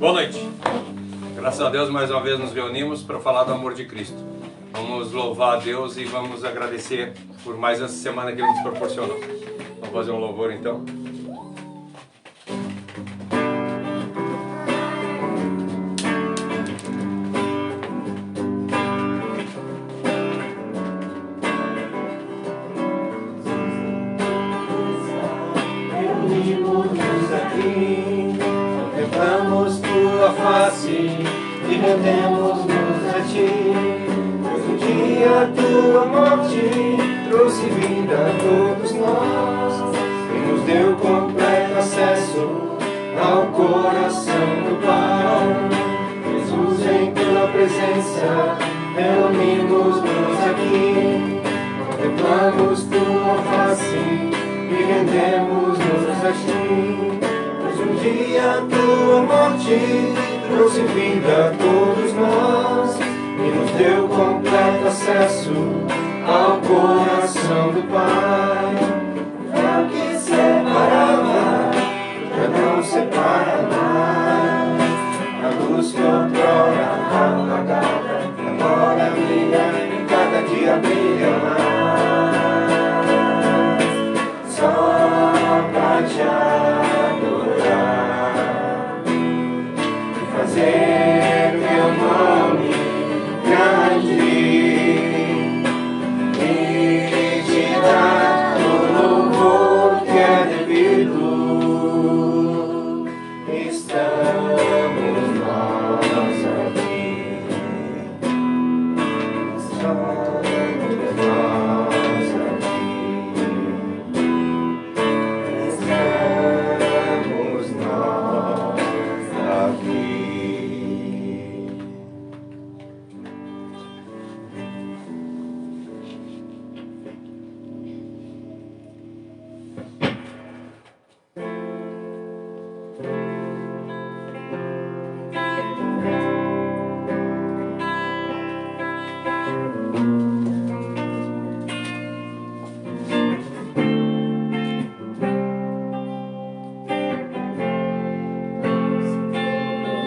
Boa noite. Graças a Deus mais uma vez nos reunimos para falar do amor de Cristo. Vamos louvar a Deus e vamos agradecer por mais essa semana que Ele nos proporcionou. Vamos fazer um louvor então? Reunimos-nos aqui, contemplamos Tua face e rendemos-nos a Ti. Pois um dia a Tua morte trouxe vida a todos nós e nos deu completo acesso ao coração do Pai. Jesus, em Tua presença, reunimos-nos aqui, contemplamos Tua face e rendemos-nos a Ti. Pois um dia a Tua morte trouxe vida a todos nós e nos deu completo acesso ao coração do Pai. O que separava já não separa mais. A luz que outrora apagada agora brilha e cada dia brilha mais. Só pra Te adorar e fazer o Teu nome grande e Te dar o louvor que é devido. Estamos nós aqui. Estamos nós aqui. Estamos nós aqui.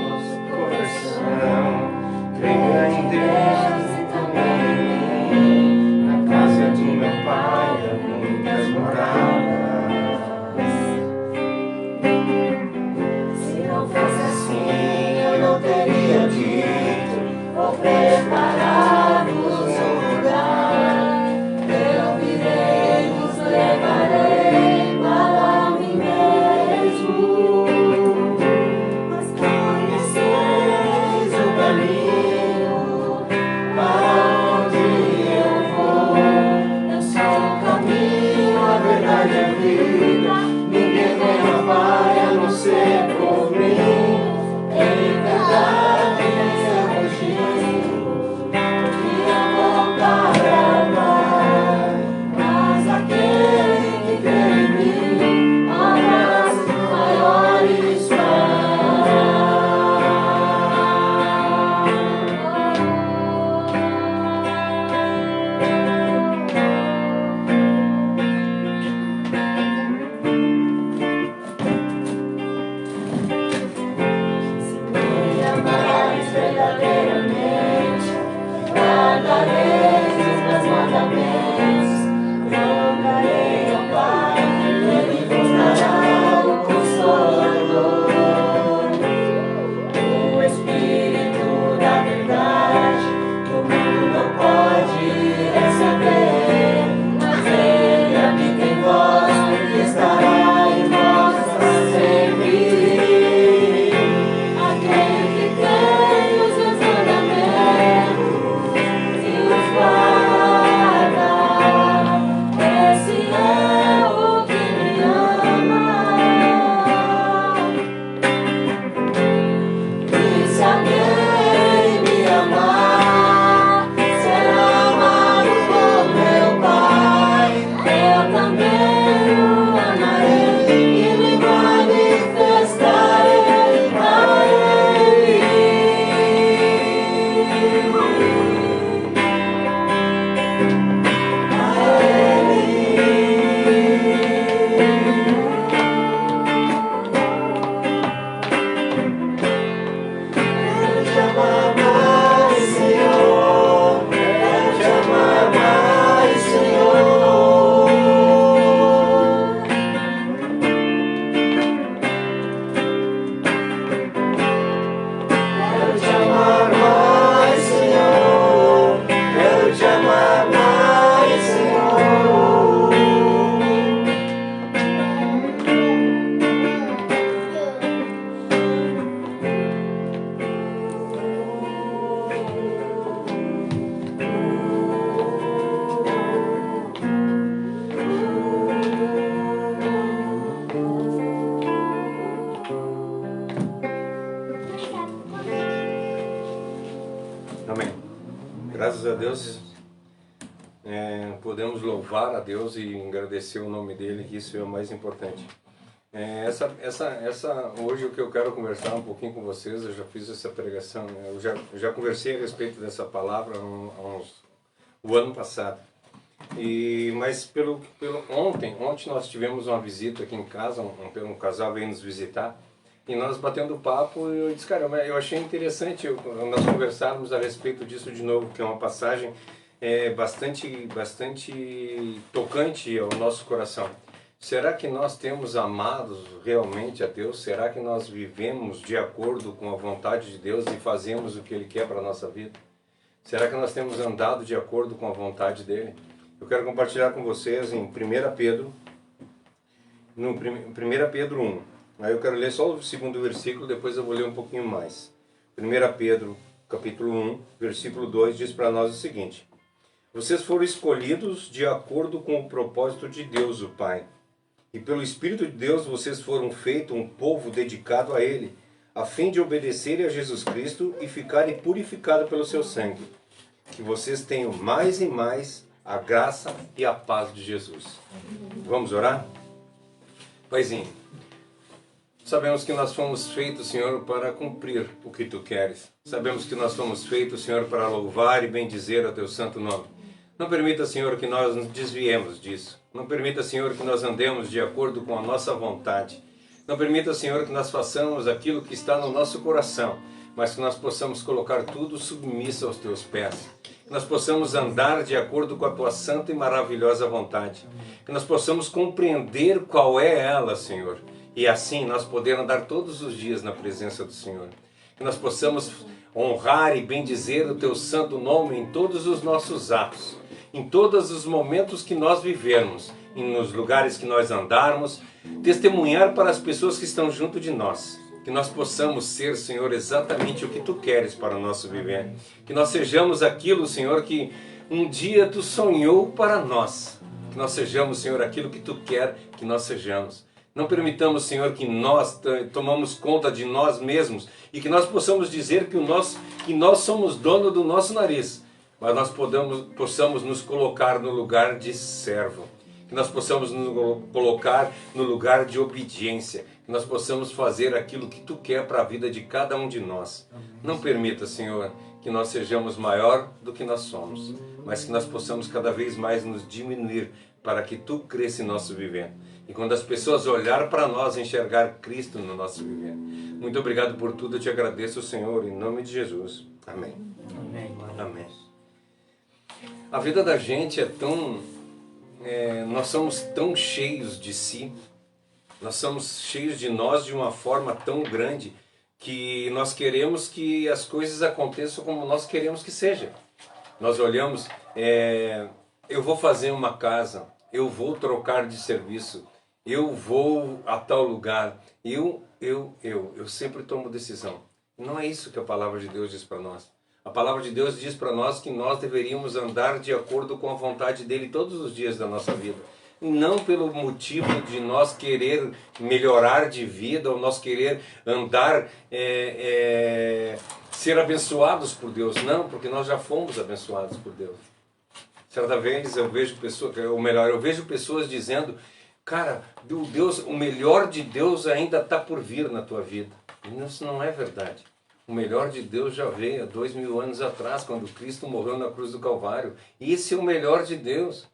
Nosso coração creia em Deus e também em mim. Na casa do meu Pai há muitas moradas. Se não fosse assim, eu não teria dito: vou preparar-vos um lugar. Eu virei, vos levarei para mim mesmo. Mas conheceis o caminho para onde eu vou. Eu sou o caminho, a verdade e a vida. Ninguém vem ao Pai a não ser por mim. Em verdade eu vos digo: Graças a Deus, podemos louvar a Deus e agradecer o nome dele, que isso é o mais importante. Hoje o que eu quero conversar um pouquinho com vocês, eu já fiz essa pregação, né? Eu já conversei a respeito dessa palavra o ano passado. Mas ontem nós tivemos uma visita aqui em casa, um casal veio nos visitar, e nós batendo papo, eu disse, cara, eu achei interessante nós conversarmos a respeito disso de novo, que é uma passagem bastante tocante ao nosso coração. Será que nós temos amado realmente a Deus? Será que nós vivemos de acordo com a vontade de Deus e fazemos o que Ele quer para a nossa vida? Será que nós temos andado de acordo com a vontade dEle? Eu quero compartilhar com vocês em 1 Pedro, no 1 Pedro 1. Aí eu quero ler só o segundo versículo, depois eu vou ler um pouquinho mais. 1 Pedro, capítulo 1, versículo 2, diz para nós o seguinte: vocês foram escolhidos de acordo com o propósito de Deus, o Pai. E pelo Espírito de Deus vocês foram feitos um povo dedicado a Ele, a fim de obedecerem a Jesus Cristo e ficarem purificados pelo seu sangue. Que vocês tenham mais e mais a graça e a paz de Jesus. Vamos orar? Paizinho, sabemos que nós fomos feitos, Senhor, para cumprir o que Tu queres. Sabemos que nós fomos feitos, Senhor, para louvar e bendizer o Teu santo nome. Não permita, Senhor, que nós nos desviemos disso. Não permita, Senhor, que nós andemos de acordo com a nossa vontade. Não permita, Senhor, que nós façamos aquilo que está no nosso coração, mas que nós possamos colocar tudo submisso aos Teus pés. Que nós possamos andar de acordo com a Tua santa e maravilhosa vontade. Que nós possamos compreender qual é ela, Senhor. E assim nós poder andar todos os dias na presença do Senhor. Que nós possamos honrar e bendizer o Teu santo nome em todos os nossos atos. Em todos os momentos que nós vivermos, nos lugares que nós andarmos, testemunhar para as pessoas que estão junto de nós. Que nós possamos ser, Senhor, exatamente o que Tu queres para o nosso viver. Que nós sejamos aquilo, Senhor, que um dia Tu sonhou para nós. Que nós sejamos, Senhor, aquilo que Tu quer que nós sejamos. Não permitamos, Senhor, que nós tomamos conta de nós mesmos e que nós possamos dizer que nós somos dono do nosso nariz. Mas nós possamos nos colocar no lugar de servo. Que nós possamos nos colocar no lugar de obediência. Que nós possamos fazer aquilo que Tu quer para a vida de cada um de nós. Não permita, Senhor, que nós sejamos maior do que nós somos. Mas que nós possamos cada vez mais nos diminuir para que Tu cresça em nosso viver. E quando as pessoas olharem para nós, enxergar Cristo no nosso viver. Muito obrigado por tudo. Eu te agradeço, Senhor, em nome de Jesus. Amém. Amém. Amém. A vida da gente é tão... nós somos tão cheios de si, nós somos cheios de nós de uma forma tão grande que nós queremos que as coisas aconteçam como nós queremos que seja. Nós olhamos, eu vou fazer uma casa, eu vou trocar de serviço, eu vou a tal lugar, eu sempre tomo decisão. Não é isso que a palavra de Deus diz para nós. A palavra de Deus diz para nós que nós deveríamos andar de acordo com a vontade dEle todos os dias da nossa vida. Não pelo motivo de nós querer melhorar de vida, ou nós querer andar, ser abençoados por Deus. Não, porque nós já fomos abençoados por Deus. Certa vez eu vejo pessoas dizendo, cara, o melhor de Deus ainda está por vir na tua vida. E isso não é verdade. O melhor de Deus já veio há 2000 anos atrás, quando Cristo morreu na cruz do Calvário. Esse é o melhor de Deus.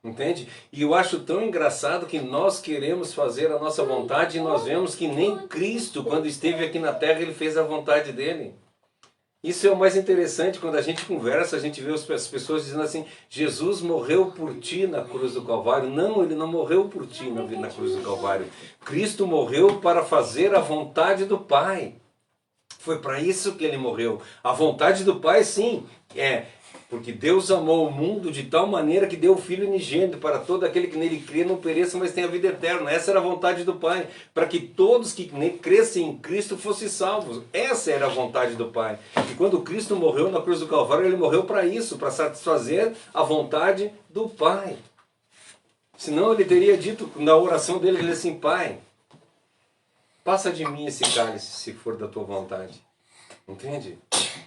Entende? E eu acho tão engraçado que nós queremos fazer a nossa vontade e nós vemos que nem Cristo, quando esteve aqui na terra, Ele fez a vontade dEle. Isso é o mais interessante, quando a gente conversa, a gente vê as pessoas dizendo assim, Jesus morreu por ti na cruz do Calvário. Não, Ele não morreu por ti na cruz do Calvário. Cristo morreu para fazer a vontade do Pai. Foi para isso que Ele morreu. A vontade do Pai, sim, porque Deus amou o mundo de tal maneira que deu o Filho unigênito para todo aquele que nele crê não pereça, mas tenha vida eterna. Essa era a vontade do Pai, para que todos que crescem em Cristo fossem salvos. Essa era a vontade do Pai. E quando Cristo morreu na cruz do Calvário, Ele morreu para isso, para satisfazer a vontade do Pai. Senão Ele teria dito na oração dele, Ele assim, Pai, passa de mim esse cálice, se for da tua vontade. Entende?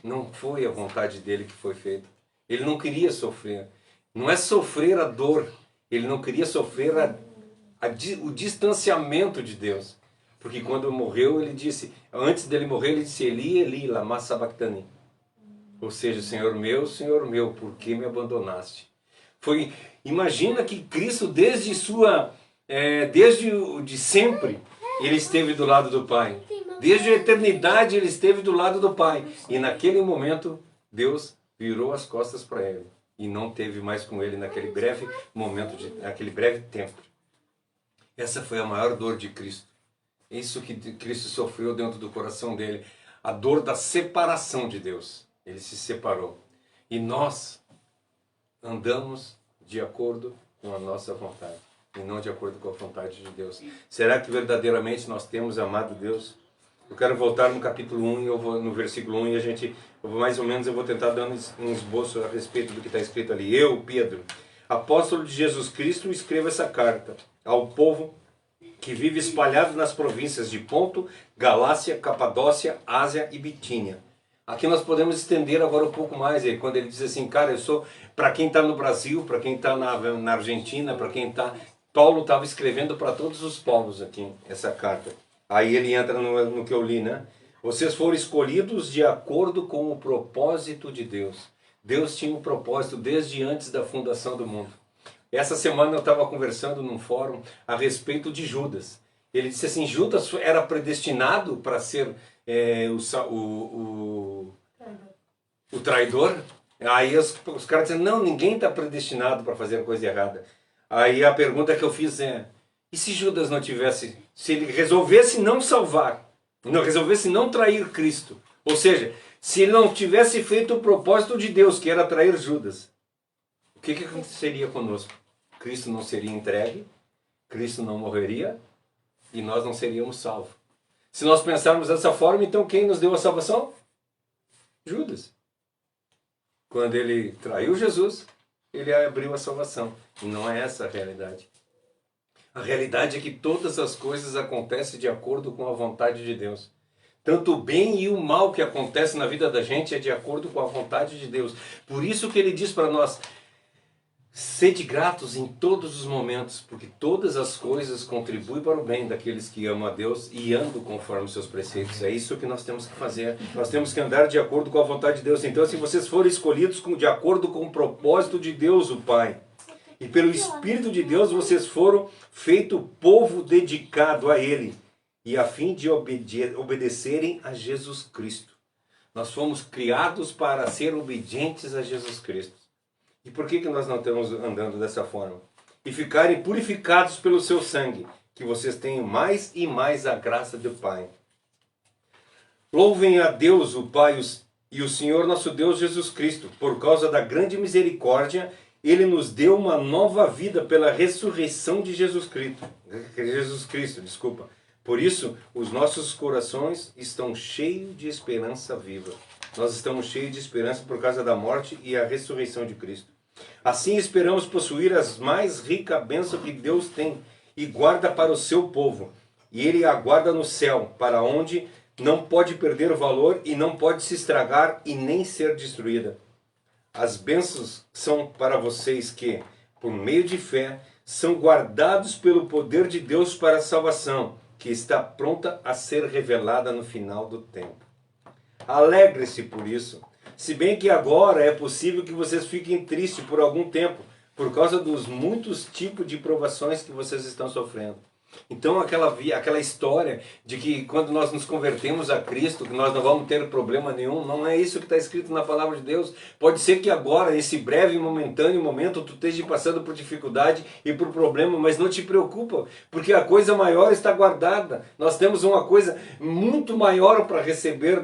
Não foi a vontade dele que foi feita. Ele não queria sofrer. Não é sofrer a dor. Ele não queria sofrer o distanciamento de Deus. Porque quando morreu, ele disse, antes dele morrer, ele disse, Eli, Eli, lama sabachthani. Ou seja, Senhor meu, por que me abandonaste? Imagina que Cristo, desde de sempre, ele esteve do lado do Pai. Desde a eternidade, ele esteve do lado do Pai. E naquele momento, Deus virou as costas para ele. E não teve mais com ele naquele breve momento, naquele breve tempo. Essa foi a maior dor de Cristo. Isso que Cristo sofreu dentro do coração dele. A dor da separação de Deus. Ele se separou. E nós andamos de acordo com a nossa vontade. E não de acordo com a vontade de Deus. Será que verdadeiramente nós temos amado Deus? Eu quero voltar no capítulo 1, no versículo 1, e eu vou tentar dar um esboço a respeito do que está escrito ali. Eu, Pedro, apóstolo de Jesus Cristo, escrevo essa carta ao povo que vive espalhado nas províncias de Ponto, Galácia, Capadócia, Ásia e Bitínia. Aqui nós podemos estender agora um pouco mais, quando ele diz assim, cara, eu sou, para quem está no Brasil, para quem está na Argentina, para quem está... Paulo estava escrevendo para todos os povos aqui, essa carta. Aí ele entra no que eu li, né? Vocês foram escolhidos de acordo com o propósito de Deus. Deus tinha um propósito desde antes da fundação do mundo. Essa semana eu estava conversando num fórum a respeito de Judas. Ele disse assim, Judas era predestinado para ser o traidor. Aí os caras dizem, não, ninguém está predestinado para fazer coisa errada. Aí a pergunta que eu fiz é, e se Judas não tivesse, se ele resolvesse não salvar, resolvesse não trair Cristo, ou seja, se ele não tivesse feito o propósito de Deus, que era trair Judas, o que aconteceria conosco? Cristo não seria entregue, Cristo não morreria e nós não seríamos salvos. Se nós pensarmos dessa forma, então quem nos deu a salvação? Judas. Quando ele traiu Jesus, ele abriu a salvação. E não é essa a realidade. A realidade é que todas as coisas acontecem de acordo com a vontade de Deus. Tanto o bem e o mal que acontece na vida da gente é de acordo com a vontade de Deus. Por isso que ele diz para nós, sede gratos em todos os momentos, porque todas as coisas contribuem para o bem daqueles que amam a Deus e andam conforme os seus preceitos. É isso que nós temos que fazer. Nós temos que andar de acordo com a vontade de Deus. Então, se vocês forem escolhidos de acordo com o propósito de Deus, o Pai, e pelo Espírito de Deus, vocês foram feito povo dedicado a Ele, e a fim de obedecerem a Jesus Cristo. Nós fomos criados para ser obedientes a Jesus Cristo. E por que nós não estamos andando dessa forma? E ficarem purificados pelo seu sangue, que vocês tenham mais e mais a graça do Pai. Louvem a Deus, o Pai, e o Senhor nosso Deus Jesus Cristo, por causa da grande misericórdia, Ele nos deu uma nova vida pela ressurreição de Jesus Cristo. Por isso, os nossos corações estão cheios de esperança viva. Nós estamos cheios de esperança por causa da morte e a ressurreição de Cristo. Assim esperamos possuir as mais ricas bênçãos que Deus tem e guarda para o seu povo. E Ele aguarda no céu, para onde não pode perder o valor e não pode se estragar e nem ser destruída. As bênçãos são para vocês que, por meio de fé, são guardados pelo poder de Deus para a salvação, que está pronta a ser revelada no final do tempo. Alegre-se por isso, se bem que agora é possível que vocês fiquem tristes por algum tempo, por causa dos muitos tipos de provações que vocês estão sofrendo. Então aquela história de que quando nós nos convertemos a Cristo, que nós não vamos ter problema nenhum, não é isso que está escrito na palavra de Deus. Pode ser que agora, nesse breve e momentâneo momento, tu esteja passando por dificuldade e por problema, mas não te preocupa, porque a coisa maior está guardada. Nós temos uma coisa muito maior para receber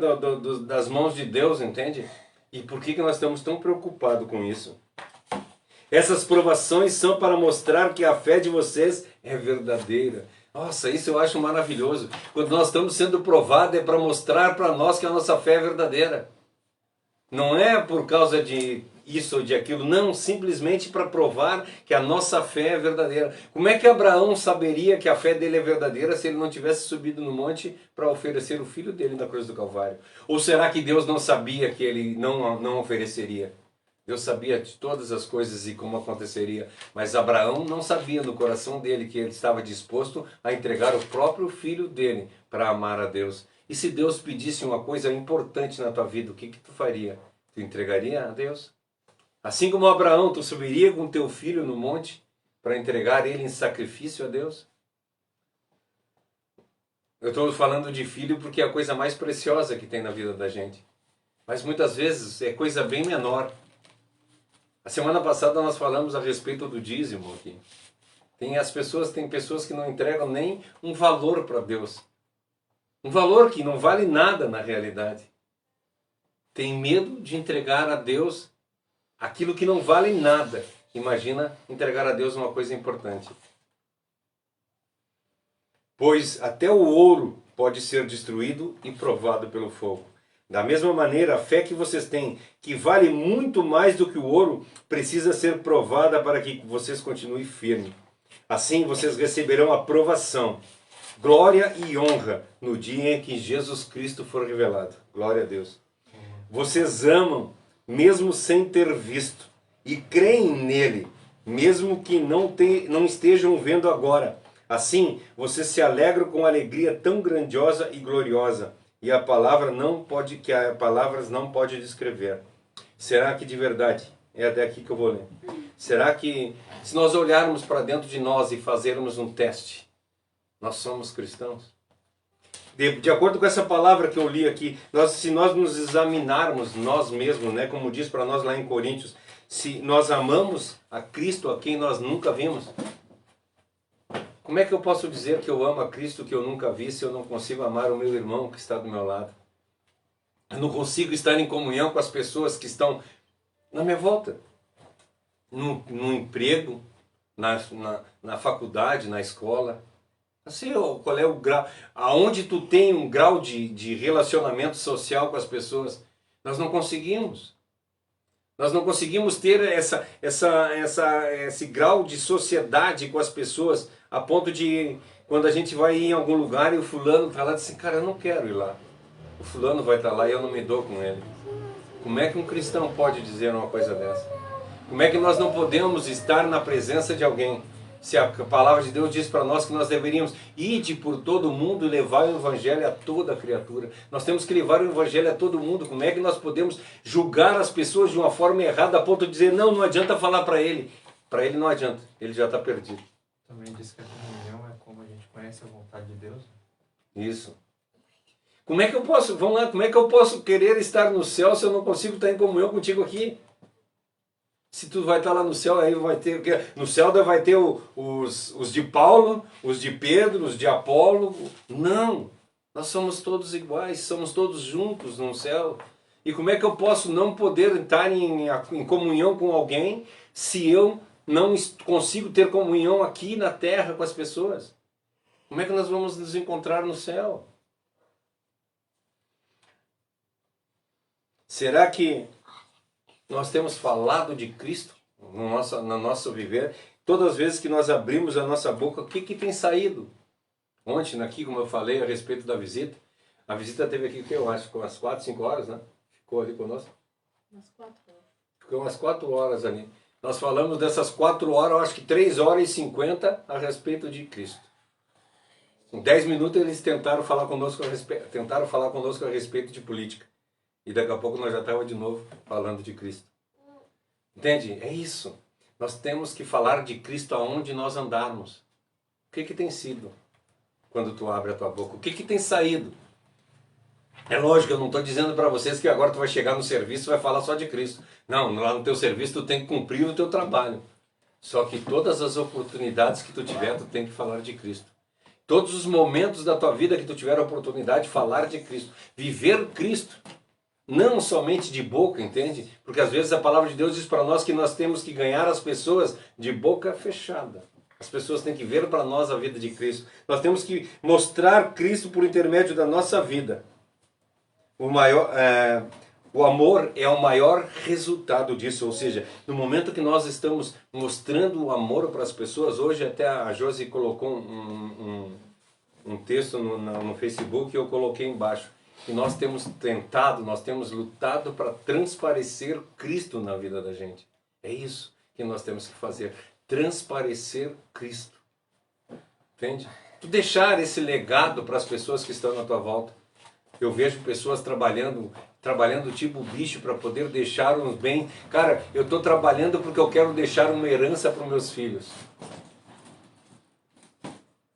das mãos de Deus, entende? E por que nós estamos tão preocupados com isso? Essas provações são para mostrar que a fé de vocês é verdadeira. Nossa, isso eu acho maravilhoso. Quando nós estamos sendo provados é para mostrar para nós que a nossa fé é verdadeira. Não é por causa de isso ou de aquilo, não, simplesmente para provar que a nossa fé é verdadeira. Como é que Abraão saberia que a fé dele é verdadeira se ele não tivesse subido no monte para oferecer o filho dele na cruz do Calvário? Ou será que Deus não sabia que ele não ofereceria? Deus sabia de todas as coisas e como aconteceria, mas Abraão não sabia no coração dele que ele estava disposto a entregar o próprio filho dele para amar a Deus. E se Deus pedisse uma coisa importante na tua vida, o que tu faria? Tu entregaria a Deus? Assim como Abraão, tu subiria com teu filho no monte para entregar ele em sacrifício a Deus? Eu estou falando de filho porque é a coisa mais preciosa que tem na vida da gente. Mas muitas vezes é coisa bem menor. A semana passada nós falamos a respeito do dízimo aqui. Tem pessoas que não entregam nem um valor para Deus. Um valor que não vale nada na realidade. Tem medo de entregar a Deus aquilo que não vale nada. Imagina entregar a Deus uma coisa importante. Pois até o ouro pode ser destruído e provado pelo fogo. Da mesma maneira, a fé que vocês têm, que vale muito mais do que o ouro, precisa ser provada para que vocês continuem firmes. Assim vocês receberão aprovação, glória e honra no dia em que Jesus Cristo for revelado. Glória a Deus. Vocês amam, mesmo sem ter visto, e creem nele, mesmo que não estejam vendo agora. Assim, vocês se alegram com alegria tão grandiosa e gloriosa, e a palavras não pode descrever. Será que de verdade, é até aqui que eu vou ler, será que se nós olharmos para dentro de nós e fazermos um teste, nós somos cristãos? De acordo com essa palavra que eu li aqui, se nós nos examinarmos nós mesmos, né, como diz para nós lá em Coríntios, se nós amamos a Cristo a quem nós nunca vimos, como é que eu posso dizer que eu amo a Cristo que eu nunca vi se eu não consigo amar o meu irmão que está do meu lado? Eu não consigo estar em comunhão com as pessoas que estão na minha volta. No emprego, na faculdade, na escola. Não sei qual é o grau. Aonde tu tem um grau de relacionamento social com as pessoas, nós não conseguimos. Nós não conseguimos ter esse grau de sociedade com as pessoas, a ponto de, quando a gente vai em algum lugar e o fulano está lá, diz assim, cara, eu não quero ir lá. O fulano vai estar lá e eu não me dou com ele. Como é que um cristão pode dizer uma coisa dessa? Como é que nós não podemos estar na presença de alguém? Se a palavra de Deus diz para nós que nós deveríamos ir por todo mundo e levar o evangelho a toda criatura. Nós temos que levar o evangelho a todo mundo. Como é que nós podemos julgar as pessoas de uma forma errada a ponto de dizer, não adianta falar para ele. Para ele não adianta, ele já está perdido. Também diz que a comunhão é como a gente conhece a vontade de Deus. Isso. Como é que eu posso, vamos lá, como é que eu posso querer estar no céu se eu não consigo estar em comunhão contigo aqui? Se tu vai estar lá no céu, aí vai ter, no céu vai ter os de Paulo, os de Pedro, os de Apolo. Não, nós somos todos iguais, somos todos juntos no céu. E como é que eu posso não poder estar em comunhão com alguém se eu não consigo ter comunhão aqui na terra com as pessoas? Como é que nós vamos nos encontrar no céu? Será que nós temos falado de Cristo no nosso viver? Todas as vezes que nós abrimos a nossa boca, o que tem saído? Ontem, aqui, como eu falei a respeito da visita, a visita teve aqui, eu acho, umas 4, 5 horas, né? Ficou ali conosco? Umas 4 horas. Ficou umas 4 horas ali. Nós falamos dessas 4 horas, eu acho que 3 horas e 50 a respeito de Cristo. Em 10 minutos eles tentaram falar conosco a respeito de política. E daqui a pouco nós já estávamos de novo falando de Cristo. Entende? É isso. Nós temos que falar de Cristo aonde nós andarmos. O que tem sido quando tu abre a tua boca? O que tem saído? É lógico, eu não estou dizendo para vocês que agora tu vai chegar no serviço e vai falar só de Cristo. Não, lá no teu serviço tu tem que cumprir o teu trabalho. Só que todas as oportunidades que tu tiver, tu tem que falar de Cristo. Todos os momentos da tua vida que tu tiver a oportunidade de falar de Cristo. Viver Cristo. Não somente de boca, entende? Porque às vezes a palavra de Deus diz para nós que nós temos que ganhar as pessoas de boca fechada. As pessoas têm que ver para nós a vida de Cristo. Nós temos que mostrar Cristo por intermédio da nossa vida. O amor é o maior resultado disso. Ou seja, no momento que nós estamos mostrando o amor para as pessoas, hoje até a Josi colocou um texto no Facebook e eu coloquei embaixo. E nós temos tentado, nós temos lutado para transparecer Cristo na vida da gente. É isso que nós temos que fazer, transparecer Cristo. Entende? Tu deixar esse legado para as pessoas que estão na tua volta. Eu vejo pessoas trabalhando tipo bicho para poder deixar uns bens. Cara, eu estou trabalhando porque eu quero deixar uma herança para os meus filhos.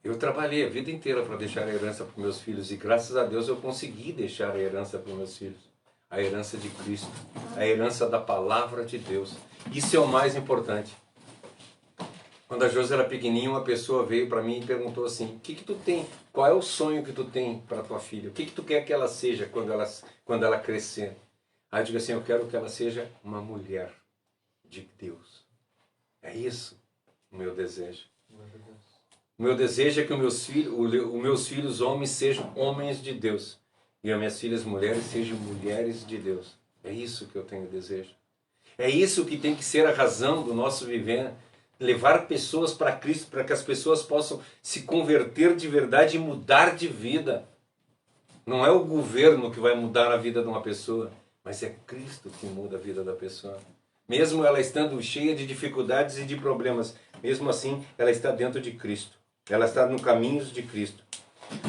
Eu trabalhei a vida inteira para deixar a herança para os meus filhos e graças a Deus eu consegui deixar a herança para os meus filhos. A herança de Cristo, a herança da palavra de Deus. Isso é o mais importante. Quando a Josi era pequenininha, uma pessoa veio para mim e perguntou assim: o que tu tem? Qual é o sonho que tu tem para tua filha? O que tu quer que ela seja quando ela crescer? Aí eu digo assim: eu quero que ela seja uma mulher de Deus. É isso o meu desejo. O meu desejo é que os meus filhos homens sejam homens de Deus. E as minhas filhas mulheres sejam mulheres de Deus. É isso que eu tenho desejo. É isso que tem que ser a razão do nosso viver. Levar pessoas para Cristo, para que as pessoas possam se converter de verdade e mudar de vida. Não é o governo que vai mudar a vida de uma pessoa, mas é Cristo que muda a vida da pessoa. Mesmo ela estando cheia de dificuldades e de problemas, mesmo assim ela está dentro de Cristo. Ela está no caminho de Cristo.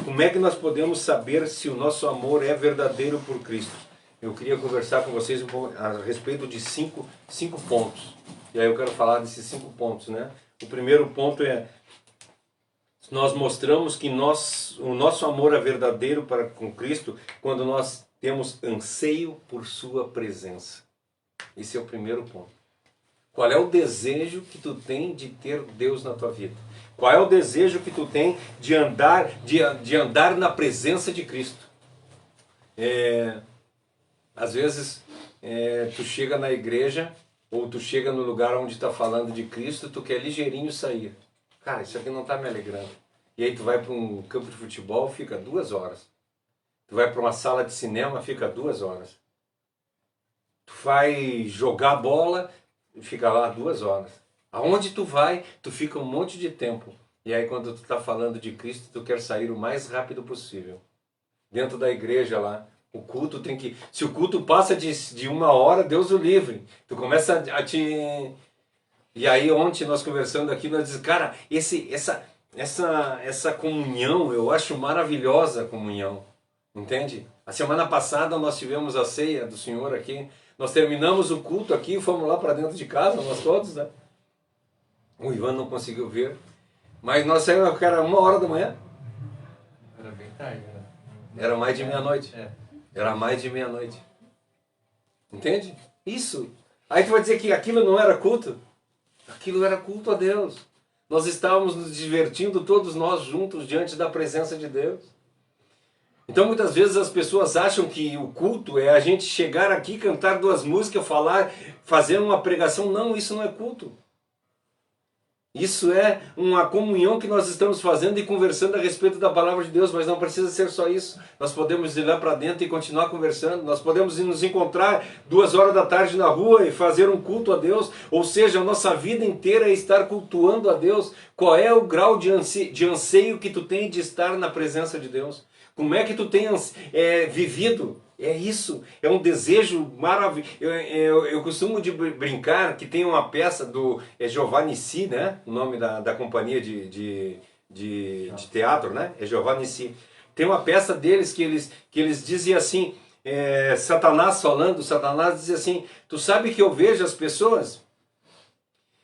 Como é que nós podemos saber se o nosso amor é verdadeiro por Cristo? Eu queria conversar com vocês um pouco a respeito de cinco pontos. E aí eu quero falar desses 5 pontos, né? O primeiro ponto é: nós mostramos que o nosso amor é verdadeiro com Cristo quando nós temos anseio por sua presença. Esse é o primeiro ponto. Qual é o desejo que tu tem de ter Deus na tua vida? Qual é o desejo que tu tem de andar na presença de Cristo? Às vezes tu chega na igreja ou tu chega no lugar onde está falando de Cristo, tu quer ligeirinho sair. Cara, isso aqui não está me alegrando. E aí tu vai para um campo de futebol, fica 2 horas. Tu vai para uma sala de cinema, fica 2 horas. Tu vai jogar bola, fica lá 2 horas. Aonde tu vai, tu fica um monte de tempo. E aí quando tu está falando de Cristo, tu quer sair o mais rápido possível. Dentro da igreja lá, o culto tem que... Se o culto passa de 1 hora, Deus o livre. Tu começa a te... E aí ontem nós conversando aqui, nós dizemos, cara, essa comunhão, eu acho maravilhosa a comunhão. Entende? A semana passada nós tivemos a ceia do Senhor aqui. Nós terminamos o culto aqui e fomos lá para dentro de casa, nós todos, né? O Ivan não conseguiu ver. Mas nós saímos, que era 1 hora da manhã. Era bem tarde, né? Era mais de meia-noite. É. Era mais de meia-noite. Entende? Isso. Aí tu vai dizer que aquilo não era culto? Aquilo era culto a Deus. Nós estávamos nos divertindo todos nós juntos diante da presença de Deus. Então muitas vezes as pessoas acham que o culto é a gente chegar aqui, cantar 2 músicas, falar, fazer uma pregação. Não, isso não é culto. Isso é uma comunhão que nós estamos fazendo e conversando a respeito da palavra de Deus, mas não precisa ser só isso. Nós podemos ir lá para dentro e continuar conversando. Nós podemos nos encontrar 2 horas da tarde na rua e fazer um culto a Deus. Ou seja, a nossa vida inteira é estar cultuando a Deus. Qual é o grau de anseio que tu tem de estar na presença de Deus? Como é que tu tem vivido? É isso, é um desejo maravilhoso. Eu costumo de brincar que tem uma peça do Giovanni Si, né? O nome da companhia de teatro, né? É Giovanni Si. Tem uma peça deles que eles dizem assim, Satanás falando, Satanás dizia assim, tu sabe que eu vejo as pessoas...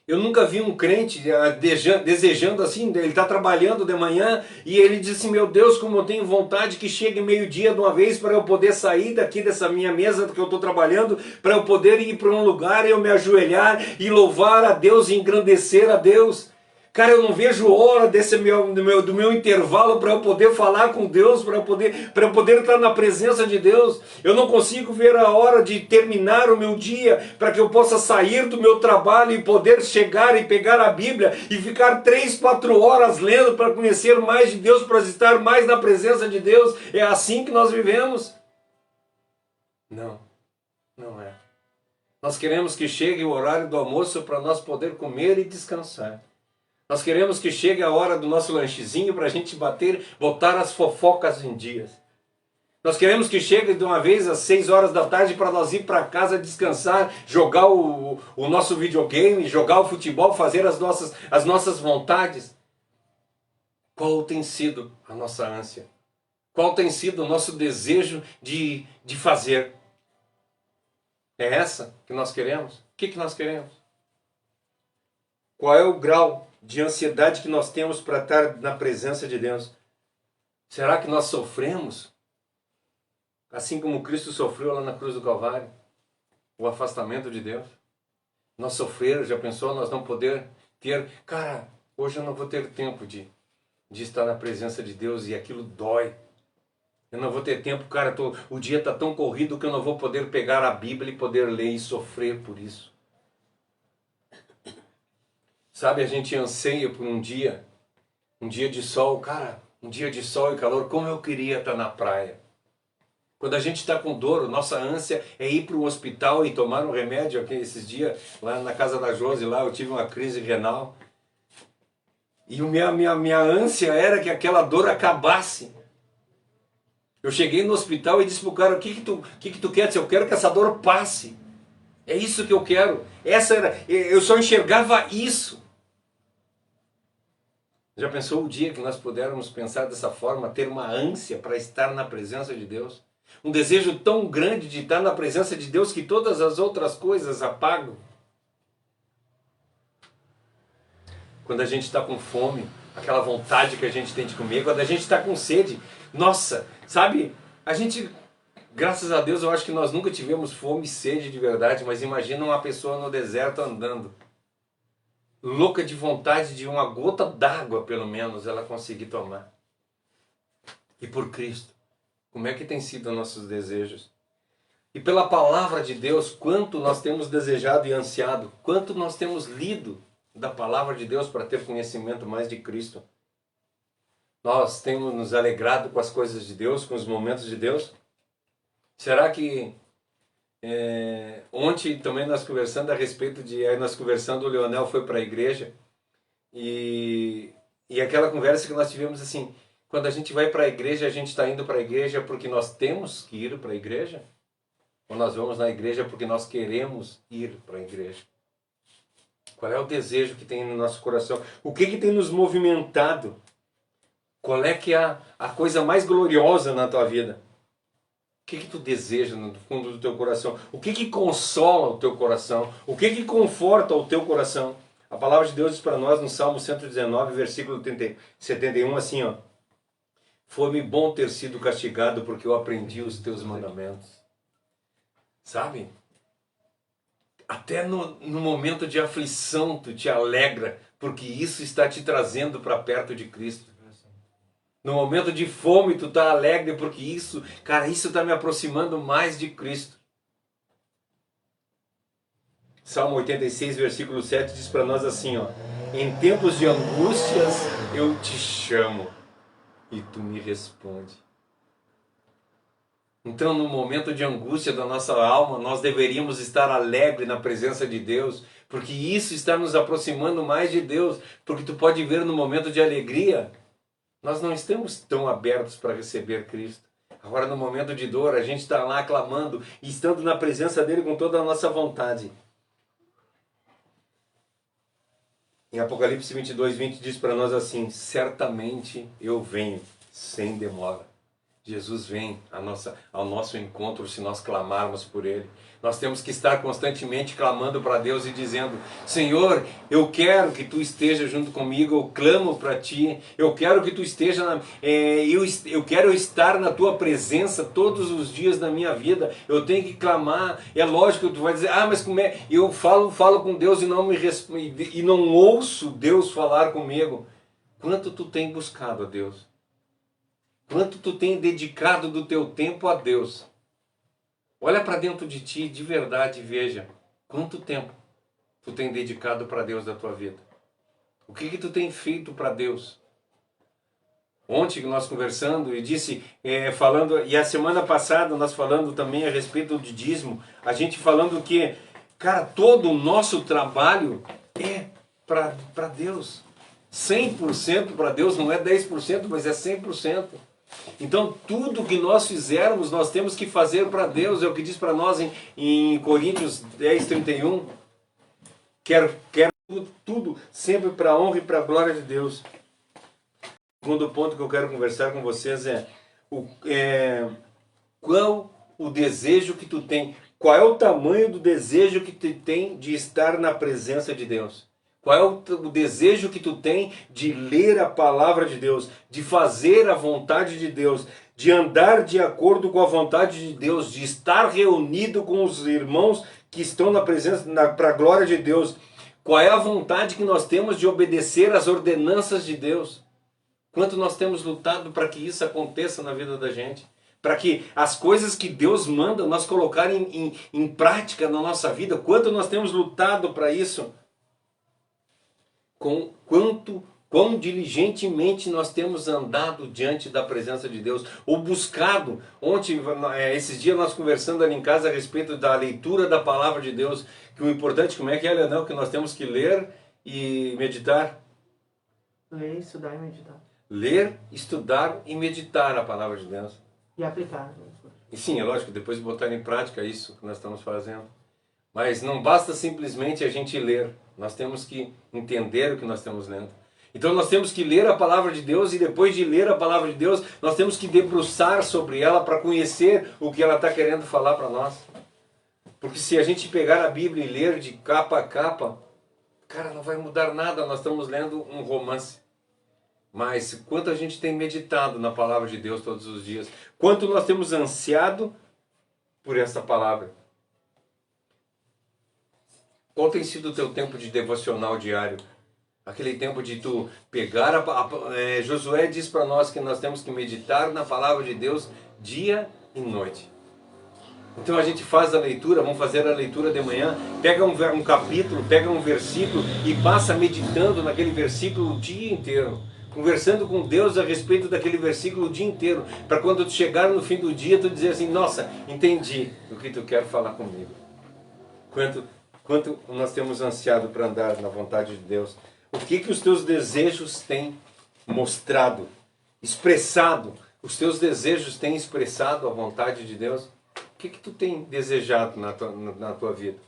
Eu nunca vi um crente desejando assim, ele está trabalhando de manhã e ele diz assim, meu Deus, como eu tenho vontade que chegue meio-dia de uma vez para eu poder sair daqui dessa minha mesa que eu estou trabalhando, para eu poder ir para um lugar e eu me ajoelhar e louvar a Deus e engrandecer a Deus. Cara, eu não vejo hora do meu intervalo para eu poder falar com Deus, para eu poder estar na presença de Deus. Eu não consigo ver a hora de terminar o meu dia para que eu possa sair do meu trabalho e poder chegar e pegar a Bíblia e ficar 3, 4 horas lendo para conhecer mais de Deus, para estar mais na presença de Deus. É assim que nós vivemos? Não, não é. Nós queremos que chegue o horário do almoço para nós poder comer e descansar. Nós queremos que chegue a hora do nosso lanchezinho para a gente botar as fofocas em dias. Nós queremos que chegue de uma vez às 6 horas da tarde para nós ir para casa descansar, jogar o nosso videogame, jogar o futebol, fazer as nossas vontades. Qual tem sido a nossa ânsia? Qual tem sido o nosso desejo de fazer? É essa que nós queremos? O que nós queremos? Qual é o grau de ansiedade que nós temos para estar na presença de Deus? Será que nós sofremos? Assim como Cristo sofreu lá na cruz do Calvário? O afastamento de Deus? Nós sofremos, já pensou? Nós não poder ter... Cara, hoje eu não vou ter tempo de estar na presença de Deus e aquilo dói. Eu não vou ter tempo, cara, o dia está tão corrido que eu não vou poder pegar a Bíblia e poder ler e sofrer por isso. Sabe, a gente anseia por um dia de sol, cara, um dia de sol e calor, como eu queria estar na praia. Quando a gente está com dor, nossa ânsia é ir para o hospital e tomar um remédio. Aqui, esses dias, lá na casa da Josi, lá eu tive uma crise renal. E minha ânsia era que aquela dor acabasse. Eu cheguei no hospital e disse para o cara, o que tu quer? Eu quero que essa dor passe. É isso que eu quero. Eu só enxergava isso. Já pensou o dia que nós pudermos pensar dessa forma, ter uma ânsia para estar na presença de Deus? Um desejo tão grande de estar na presença de Deus que todas as outras coisas apagam. Quando a gente está com fome, aquela vontade que a gente tem de comer, quando a gente está com sede, nossa, sabe, a gente, graças a Deus, eu acho que nós nunca tivemos fome e sede de verdade, mas imagina uma pessoa no deserto andando, louca de vontade de uma gota d'água, pelo menos, ela conseguir tomar. E por Cristo, como é que tem sido nossos desejos? E pela palavra de Deus, quanto nós temos desejado e ansiado, quanto nós temos lido da palavra de Deus para ter conhecimento mais de Cristo. Nós temos nos alegrado com as coisas de Deus, com os momentos de Deus? Será que ontem também nós conversando a respeito de... Aí nós conversando, o Leonel foi para a igreja e aquela conversa que nós tivemos assim, quando a gente vai para a igreja, a gente está indo para a igreja porque nós temos que ir para a igreja? Ou nós vamos na igreja porque nós queremos ir para a igreja? Qual é o desejo que tem no nosso coração? O que tem nos movimentado? Qual é que é a coisa mais gloriosa na tua vida? O que tu deseja no fundo do teu coração? O que consola o teu coração? O que conforta o teu coração? A palavra de Deus diz para nós no Salmo 119, versículo 71, assim, ó. Foi-me bom ter sido castigado porque eu aprendi os teus mandamentos. Sabe? Até no momento de aflição tu te alegra, porque isso está te trazendo para perto de Cristo. No momento de fome tu está alegre, porque isso está me aproximando mais de Cristo. Salmo 86, versículo 7 diz para nós assim, ó. Em tempos de angústias eu te chamo e tu me responde. Então, no momento de angústia da nossa alma, nós deveríamos estar alegres na presença de Deus, porque isso está nos aproximando mais de Deus, porque tu pode ver no momento de alegria, nós não estamos tão abertos para receber Cristo. Agora, no momento de dor, a gente está lá clamando e estando na presença dele com toda a nossa vontade. Em Apocalipse 22, 20 diz para nós assim, certamente eu venho sem demora. Jesus vem ao nosso encontro se nós clamarmos por Ele. Nós temos que estar constantemente clamando para Deus e dizendo, Senhor, eu quero que Tu esteja junto comigo, eu clamo para Ti, eu quero que Tu esteja, eu quero estar na Tua presença todos os dias da minha vida, eu tenho que clamar. É lógico que Tu vai dizer, mas como é? Eu falo com Deus e não ouço Deus falar comigo. Quanto Tu tem buscado a Deus? Quanto tu tem dedicado do teu tempo a Deus? Olha para dentro de ti, de verdade, e veja quanto tempo tu tem dedicado para Deus da tua vida. O que tu tem feito para Deus? Ontem nós conversando e disse, e a semana passada nós falando também a respeito do dízimo, a gente falando que, cara, todo o nosso trabalho é para Deus. 100% para Deus, não é 10%, mas é 100%. Então, tudo que nós fizermos, nós temos que fazer para Deus. É o que diz para nós em Coríntios 10:31. Quero tudo sempre para a honra e para a glória de Deus. O segundo ponto que eu quero conversar com vocês qual o desejo que tu tem? Qual é o tamanho do desejo que tu tem de estar na presença de Deus? Qual é o desejo que tu tem de ler a palavra de Deus, de fazer a vontade de Deus, de andar de acordo com a vontade de Deus, de estar reunido com os irmãos que estão na presença, para a glória de Deus? Qual é a vontade que nós temos de obedecer às ordenanças de Deus? Quanto nós temos lutado para que isso aconteça na vida da gente? Para que as coisas que Deus manda nós colocar em prática na nossa vida? Quanto nós temos lutado para isso? Quão diligentemente nós temos andado diante da presença de Deus, ou buscado. Ontem, esses dias nós conversando ali em casa a respeito da leitura da palavra de Deus, que o importante, como é que é, Leonel, que nós temos que ler e meditar? Ler, estudar e meditar. Ler, estudar e meditar a palavra de Deus. E aplicar. E sim, é lógico, depois botar em prática isso que nós estamos fazendo. Mas não basta simplesmente a gente ler. Nós temos que entender o que nós estamos lendo. Então nós temos que ler a palavra de Deus, e depois de ler a palavra de Deus, nós temos que debruçar sobre ela para conhecer o que ela está querendo falar para nós. Porque se a gente pegar a Bíblia e ler de capa a capa, cara, não vai mudar nada, nós estamos lendo um romance. Mas quanto a gente tem meditado na palavra de Deus todos os dias, quanto nós temos ansiado por essa palavra. Qual tem sido o teu tempo de devocional diário? Aquele tempo de tu pegar Josué diz para nós que nós temos que meditar na palavra de Deus dia e noite. Então a gente faz a leitura, vamos fazer a leitura de manhã, pega um capítulo, pega um versículo e passa meditando naquele versículo o dia inteiro. Conversando com Deus a respeito daquele versículo o dia inteiro. Para quando tu chegar no fim do dia, tu dizer assim, nossa, entendi o que tu quer falar comigo. Quanto nós temos ansiado para andar na vontade de Deus. O que os teus desejos têm mostrado, expressado? Os teus desejos têm expressado a vontade de Deus? O que tu tem desejado na tua vida?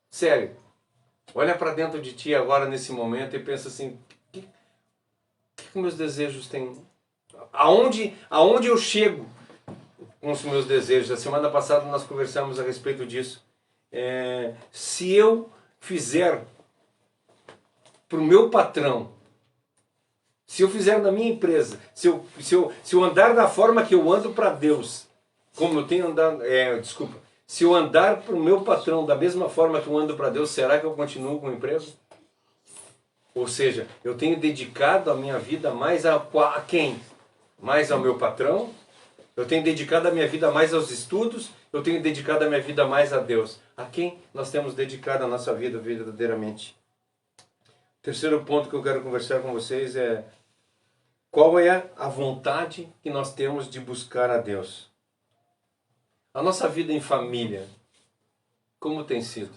Sério. Olha para dentro de ti agora nesse momento e pensa assim, o que meus desejos têm? Aonde eu chego com os meus desejos? A semana passada nós conversamos a respeito disso. Se eu fizer para o meu patrão, se eu fizer na minha empresa, se eu andar da forma que eu ando para Deus, como eu tenho andado, se eu andar para o meu patrão da mesma forma que eu ando para Deus, será que eu continuo com o emprego? Ou seja, eu tenho dedicado a minha vida mais a quem? Mais ao meu patrão? Eu tenho dedicado a minha vida mais aos estudos? Eu tenho dedicado a minha vida mais a Deus? A quem nós temos dedicado a nossa vida verdadeiramente? Terceiro ponto que eu quero conversar com vocês é qual é a vontade que nós temos de buscar a Deus? A nossa vida em família, como tem sido?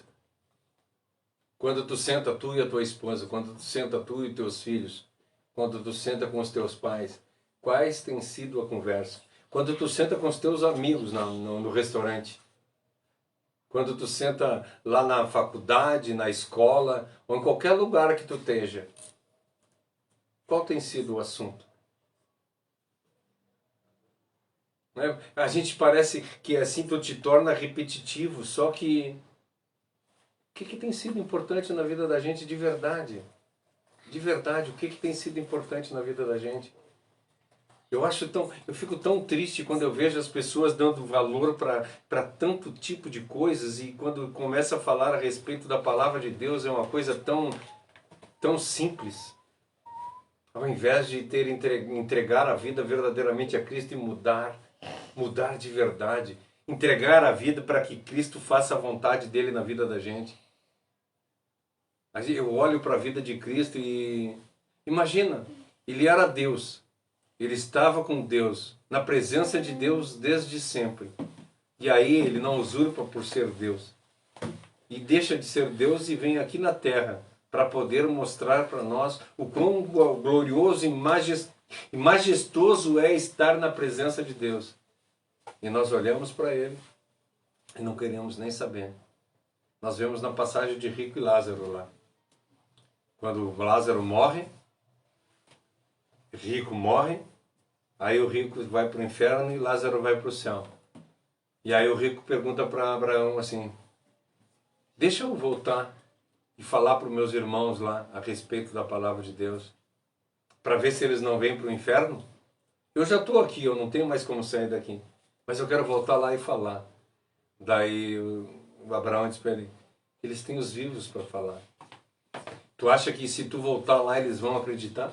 Quando tu senta tu e a tua esposa, quando tu senta tu e teus filhos, quando tu senta com os teus pais, quais tem sido a conversa? Quando tu senta com os teus amigos no restaurante, quando tu senta lá na faculdade, na escola, ou em qualquer lugar que tu esteja, qual tem sido o assunto? A gente parece que assim tu te torna repetitivo, só que o que tem sido importante na vida da gente de verdade? De verdade, o que tem sido importante na vida da gente? Eu fico tão triste quando eu vejo as pessoas dando valor para tanto tipo de coisas, e quando começa a falar a respeito da palavra de Deus é uma coisa tão simples. Ao invés de entregar a vida verdadeiramente a Cristo e mudar de verdade, entregar a vida para que Cristo faça a vontade dele na vida da gente. Eu olho para a vida de Cristo e imagina, ele era Deus. Ele estava com Deus, na presença de Deus desde sempre. E aí ele não usurpa por ser Deus. E deixa de ser Deus e vem aqui na terra para poder mostrar para nós o quão glorioso e E majestoso é estar na presença de Deus. E nós olhamos para Ele e não queremos nem saber. Nós vemos na passagem de Rico e Lázaro lá. Quando Lázaro morre, Rico morre, aí o rico vai para o inferno e Lázaro vai para o céu. E aí o rico pergunta para Abraão assim, deixa eu voltar e falar para os meus irmãos lá a respeito da palavra de Deus, para ver se eles não vêm para o inferno. Eu já estou aqui, eu não tenho mais como sair daqui, mas eu quero voltar lá e falar. Daí o Abraão disse para ele, eles têm os vivos para falar. Tu acha que se tu voltar lá eles vão acreditar?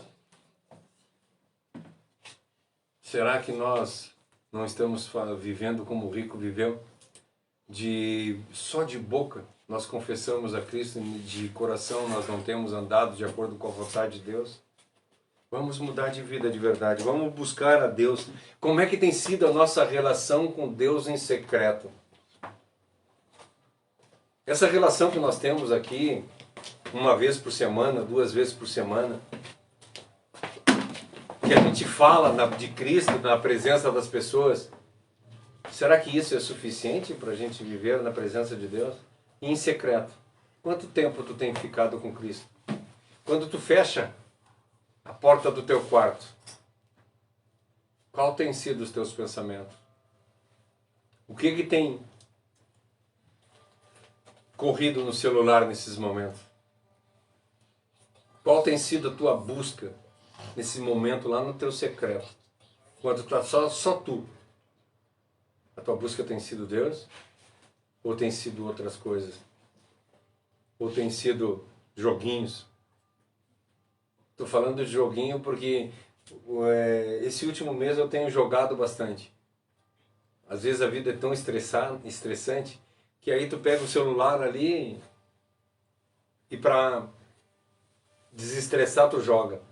Será que nós não estamos vivendo como o rico viveu? Só de boca nós confessamos a Cristo, de coração nós não temos andado de acordo com a vontade de Deus? Vamos mudar de vida de verdade, vamos buscar a Deus. Como é que tem sido a nossa relação com Deus em secreto? Essa relação que nós temos aqui, uma vez por semana, 2 vezes por semana, que a gente fala de Cristo na presença das pessoas, será que isso é suficiente para a gente viver na presença de Deus? E em secreto, quanto tempo tu tem ficado com Cristo? Quando tu fecha a porta do teu quarto, qual tem sido os teus pensamentos? O que tem corrido no celular nesses momentos? Qual tem sido a tua busca nesse momento lá no teu secreto? Quando está só tu. A tua busca tem sido Deus? Ou tem sido outras coisas? Ou tem sido joguinhos? Estou falando de joguinho porque esse último mês eu tenho jogado bastante. Às vezes a vida é tão estressante que aí tu pega o celular ali e para desestressar tu joga.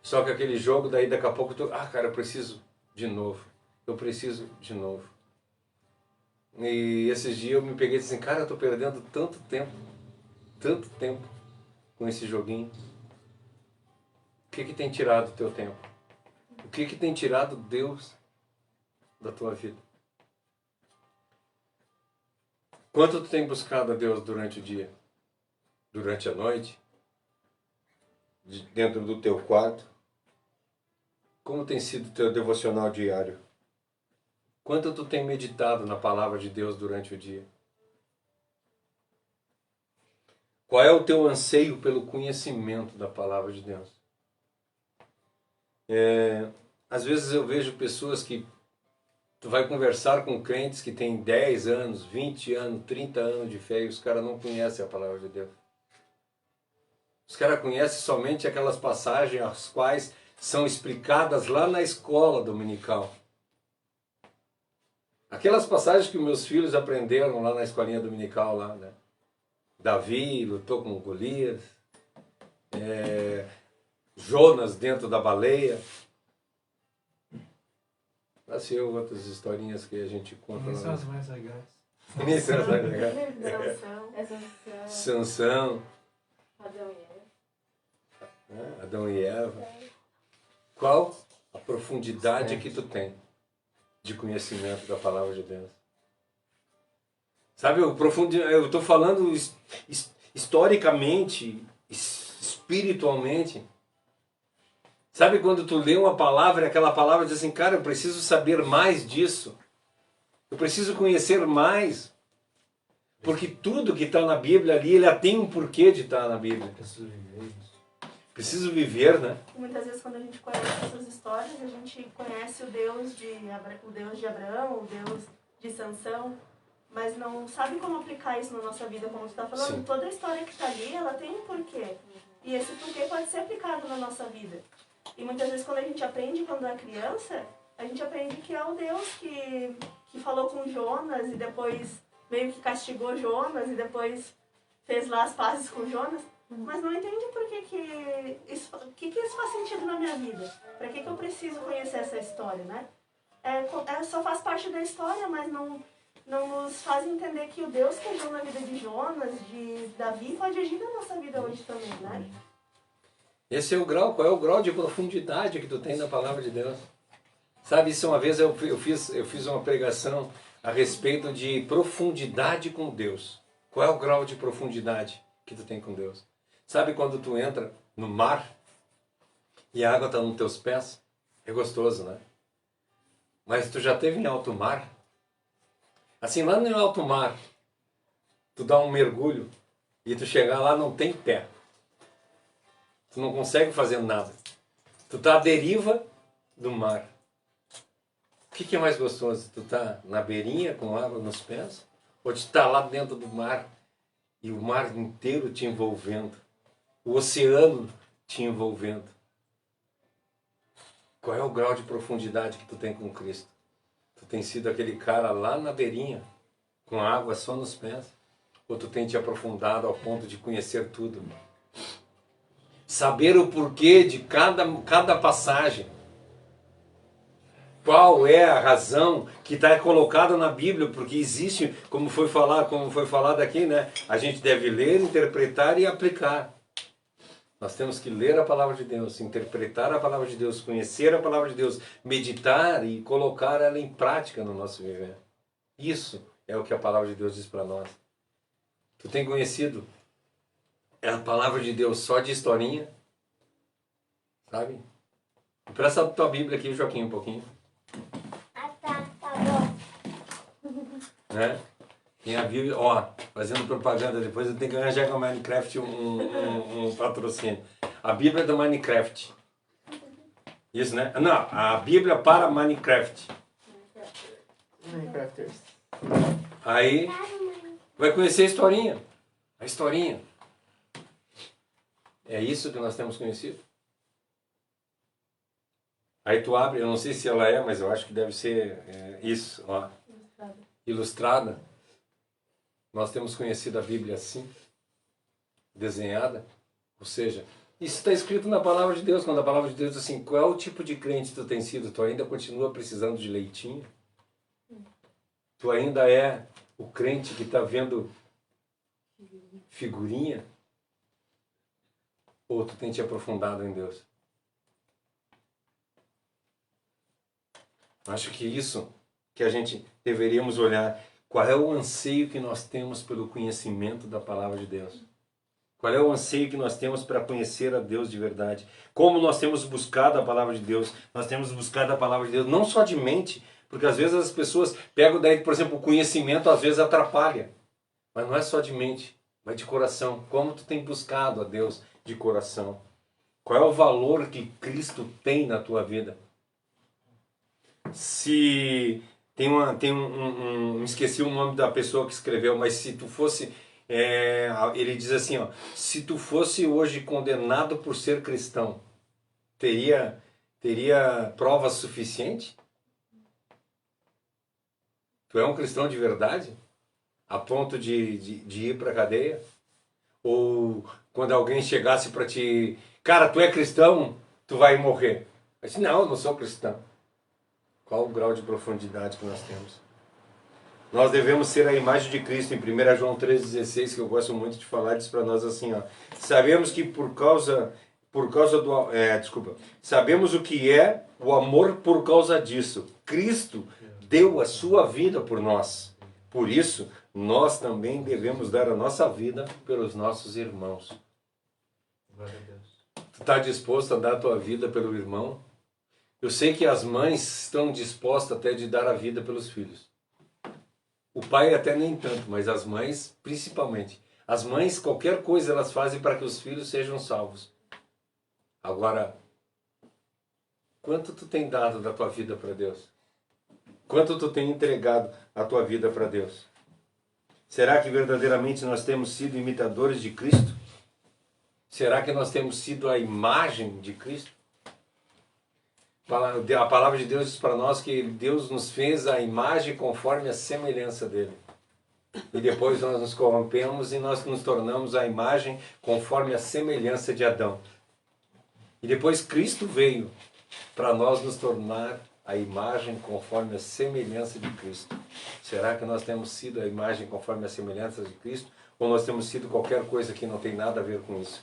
Só que aquele jogo daí daqui a pouco tu... cara, eu preciso de novo. Eu preciso de novo. E esses dias eu me peguei e disse assim, cara, eu tô perdendo tanto tempo com esse joguinho. O que tem tirado o teu tempo? O que tem tirado Deus da tua vida? Quanto tu tem buscado a Deus durante o dia? Durante a noite? Dentro do teu quarto? Como tem sido o teu devocional diário? Quanto tu tem meditado na palavra de Deus durante o dia? Qual é o teu anseio pelo conhecimento da palavra de Deus? Às vezes eu vejo pessoas que tu vai conversar com crentes que têm 10 anos, 20 anos, 30 anos de fé e os caras não conhecem a palavra de Deus. Os caras conhecem somente aquelas passagens as quais são explicadas lá na escola dominical. Aquelas passagens que meus filhos aprenderam lá na escolinha dominical, lá, né? Davi lutou com Golias, Jonas dentro da baleia. Nasceu outras historinhas que a gente conta. Quem são as mais legais? Sansão. Adão e Eva. Qual a profundidade que tu tem de conhecimento da palavra de Deus? Sabe, eu estou falando historicamente, espiritualmente. Sabe quando tu lê uma palavra e aquela palavra diz assim, cara, eu preciso saber mais disso. Eu preciso conhecer mais. Porque tudo que está na Bíblia ali, ele tem um porquê de estar na Bíblia. Preciso viver, né? Muitas vezes quando a gente conhece essas histórias, a gente conhece o Deus de Abraão, o Deus de Sansão, mas não sabe como aplicar isso na nossa vida, como tu está falando. Sim. Toda a história que está ali, ela tem um porquê. E esse porquê pode ser aplicado na nossa vida. E muitas vezes quando a gente aprende quando é criança, a gente aprende que é o Deus que falou com Jonas e depois meio que castigou Jonas e depois fez lá as pazes com Jonas. Mas não entende por que isso faz sentido na minha vida. Para que eu preciso conhecer essa história, né? Só faz parte da história, mas não nos faz entender que o Deus que agiu na vida de Jonas, de Davi, pode agir na nossa vida hoje também, né? Esse é o grau. Qual é o grau de profundidade que tu tem na palavra de Deus? Sabe, isso uma vez eu fiz uma pregação a respeito de profundidade com Deus. Qual é o grau de profundidade que tu tem com Deus? Sabe quando tu entra no mar e a água está nos teus pés? É gostoso, né? Mas tu já esteve em alto mar? Assim, lá no alto mar, tu dá um mergulho e tu chegar lá não tem pé. Tu não consegue fazer nada. Tu tá à deriva do mar. O que é mais gostoso? Tu tá na beirinha com água nos pés? Ou tu tá lá dentro do mar e o mar inteiro te envolvendo? O oceano te envolvendo? Qual é o grau de profundidade que tu tem com Cristo? Tu tem sido aquele cara lá na beirinha, com água só nos pés? Ou tu tem te aprofundado ao ponto de conhecer tudo? Saber o porquê de cada passagem. Qual é a razão que está colocada na Bíblia? Porque existe, como foi falado aqui, né? A gente deve ler, interpretar e aplicar. Nós temos que ler a palavra de Deus, interpretar a palavra de Deus, conhecer a palavra de Deus, meditar e colocar ela em prática no nosso viver. Isso é o que a palavra de Deus diz para nós. Tu tem conhecido a palavra de Deus só de historinha? Sabe? Presta a tua Bíblia aqui, Joaquim, um pouquinho. Tá bom. Né? Tem a Bíblia, ó, fazendo propaganda, depois eu tenho que arranjar com a Minecraft um patrocínio. A Bíblia do Minecraft. Isso, né? Não, a Bíblia para Minecraft. Minecrafters. Aí vai conhecer a historinha. A historinha. É isso que nós temos conhecido? Aí tu abre, eu não sei se ela é, mas eu acho que deve ser isso, ó. Ilustrada. Nós temos conhecido a Bíblia assim, desenhada. Ou seja, isso está escrito na palavra de Deus. Quando a palavra de Deus diz assim, qual é o tipo de crente tu tem sido? Tu ainda continua precisando de leitinho? Tu ainda é o crente que está vendo figurinha? Ou tu tem te aprofundado em Deus? Acho que isso que a gente deveríamos olhar. Qual é o anseio que nós temos pelo conhecimento da palavra de Deus? Qual é o anseio que nós temos para conhecer a Deus de verdade? Como nós temos buscado a palavra de Deus? Nós temos buscado a palavra de Deus não só de mente, porque às vezes as pessoas pegam daí, por exemplo, o conhecimento às vezes atrapalha. Mas não é só de mente, mas de coração. Como tu tem buscado a Deus de coração? Qual é o valor que Cristo tem na tua vida? Se esqueci o nome da pessoa que escreveu, mas se tu fosse, ele diz assim, ó, se tu fosse hoje condenado por ser cristão, teria prova suficiente? Tu é um cristão de verdade? A ponto de ir para a cadeia? Ou quando alguém chegasse para ti, cara, tu é cristão, tu vai morrer. Eu disse, não, eu não sou cristão. Qual o grau de profundidade que nós temos? Nós devemos ser a imagem de Cristo. Em 1 João 3,16, que eu gosto muito de falar, diz para nós assim, ó, sabemos que sabemos o que é o amor por causa disso. Cristo deu a sua vida por nós. Por isso, nós também devemos dar a nossa vida pelos nossos irmãos. Glória a Deus. Tu está disposto a dar a tua vida pelo irmão? Eu sei que as mães estão dispostas até de dar a vida pelos filhos. O pai até nem tanto, mas as mães principalmente. As mães, qualquer coisa elas fazem para que os filhos sejam salvos. Agora, quanto tu tem dado da tua vida para Deus? Quanto tu tem entregado a tua vida para Deus? Será que verdadeiramente nós temos sido imitadores de Cristo? Será que nós temos sido a imagem de Cristo? A palavra de Deus diz para nós que Deus nos fez a imagem conforme a semelhança dele. E depois nós nos corrompemos e nós nos tornamos a imagem conforme a semelhança de Adão. E depois Cristo veio para nós nos tornar a imagem conforme a semelhança de Cristo. Será que nós temos sido a imagem conforme a semelhança de Cristo? Ou nós temos sido qualquer coisa que não tem nada a ver com isso?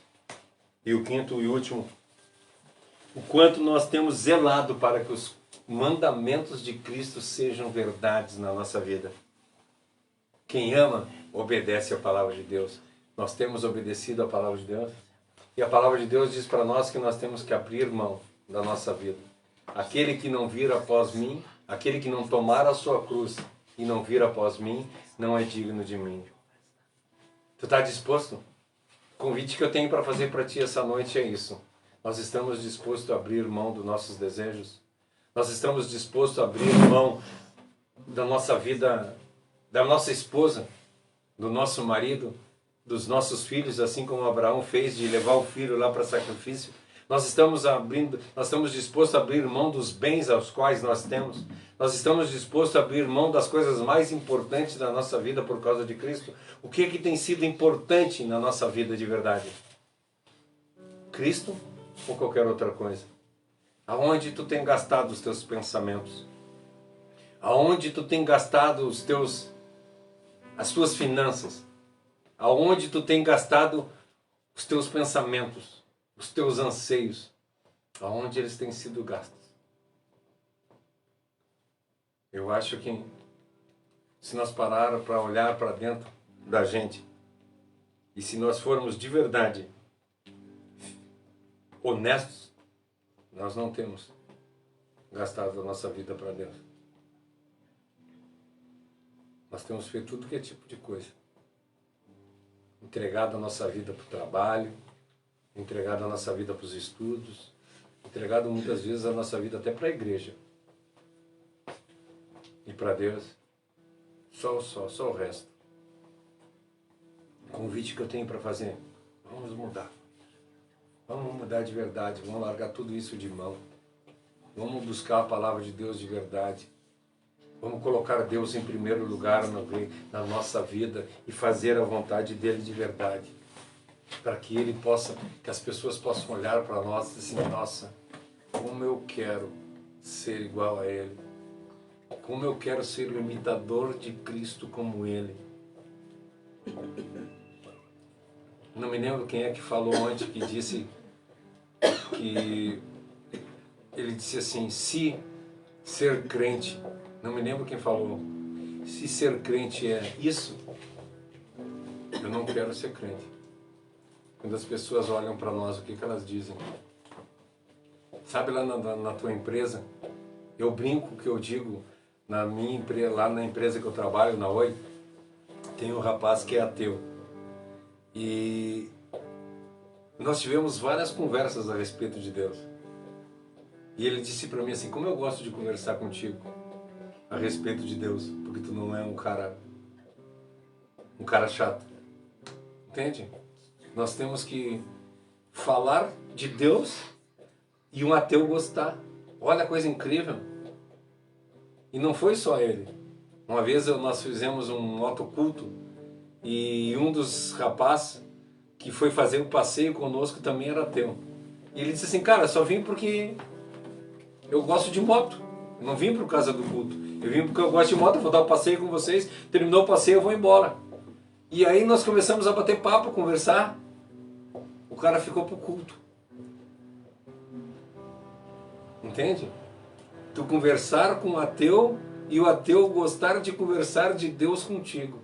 E o quinto e último, o quanto nós temos zelado para que os mandamentos de Cristo sejam verdades na nossa vida. Quem ama, obedece a palavra de Deus. Nós temos obedecido a palavra de Deus. E a palavra de Deus diz para nós que nós temos que abrir mão da nossa vida. Aquele que não vir após mim, aquele que não tomar a sua cruz e não vir após mim, não é digno de mim. Tu está disposto? O convite que eu tenho para fazer para ti essa noite é isso. Nós estamos dispostos a abrir mão dos nossos desejos? Nós estamos dispostos a abrir mão da nossa vida, da nossa esposa, do nosso marido, dos nossos filhos, assim como Abraão fez de levar o filho lá para sacrifício? Nós estamos dispostos a abrir mão dos bens aos quais nós temos. Nós estamos dispostos a abrir mão das coisas mais importantes da nossa vida por causa de Cristo. O que é que tem sido importante na nossa vida de verdade? Cristo ou qualquer outra coisa? Aonde tu tem gastado os teus pensamentos? Aonde tu tem gastado as tuas finanças? Aonde tu tem gastado os teus pensamentos? Os teus anseios, aonde eles têm sido gastos? Eu acho que se nós pararmos para olhar para dentro da gente e se nós formos de verdade honestos, nós não temos gastado a nossa vida para Deus. Nós temos feito tudo que é tipo de coisa. Entregado a nossa vida para o trabalho, entregado a nossa vida para os estudos, entregado muitas vezes a nossa vida até para a igreja. E para Deus, só o resto. O convite que eu tenho para fazer, vamos mudar. Vamos mudar de verdade, vamos largar tudo isso de mão. Vamos buscar a palavra de Deus de verdade. Vamos colocar Deus em primeiro lugar na nossa vida e fazer a vontade dEle de verdade. Para que Ele possa, que as pessoas possam olhar para nós e dizer assim, nossa, como eu quero ser igual a Ele. Como eu quero ser o imitador de Cristo como Ele. Não me lembro quem é que falou ontem, que disse que ele disse assim, se ser crente, não me lembro quem falou, se ser crente é isso, eu não quero ser crente. Quando as pessoas olham para nós, o que elas dizem? Sabe lá na tua empresa, eu brinco que eu digo, lá na empresa que eu trabalho, na Oi, tem um rapaz que é ateu. E nós tivemos várias conversas a respeito de Deus. E ele disse para mim assim, como eu gosto de conversar contigo a respeito de Deus, porque tu não é um cara chato. Entende? Nós temos que falar de Deus e um ateu gostar. Olha a coisa incrível. E não foi só ele. Uma vez nós fizemos um autoculto e um dos rapazes que foi fazer o passeio conosco também era ateu. E ele disse assim, cara, só vim porque eu gosto de moto. Eu não vim por causa do culto. Eu vim porque eu gosto de moto, eu vou dar o passeio com vocês. Terminou o passeio, eu vou embora. E aí nós começamos a bater papo, conversar. O cara ficou pro culto. Entende? Tu conversar com um ateu e o ateu gostar de conversar de Deus contigo.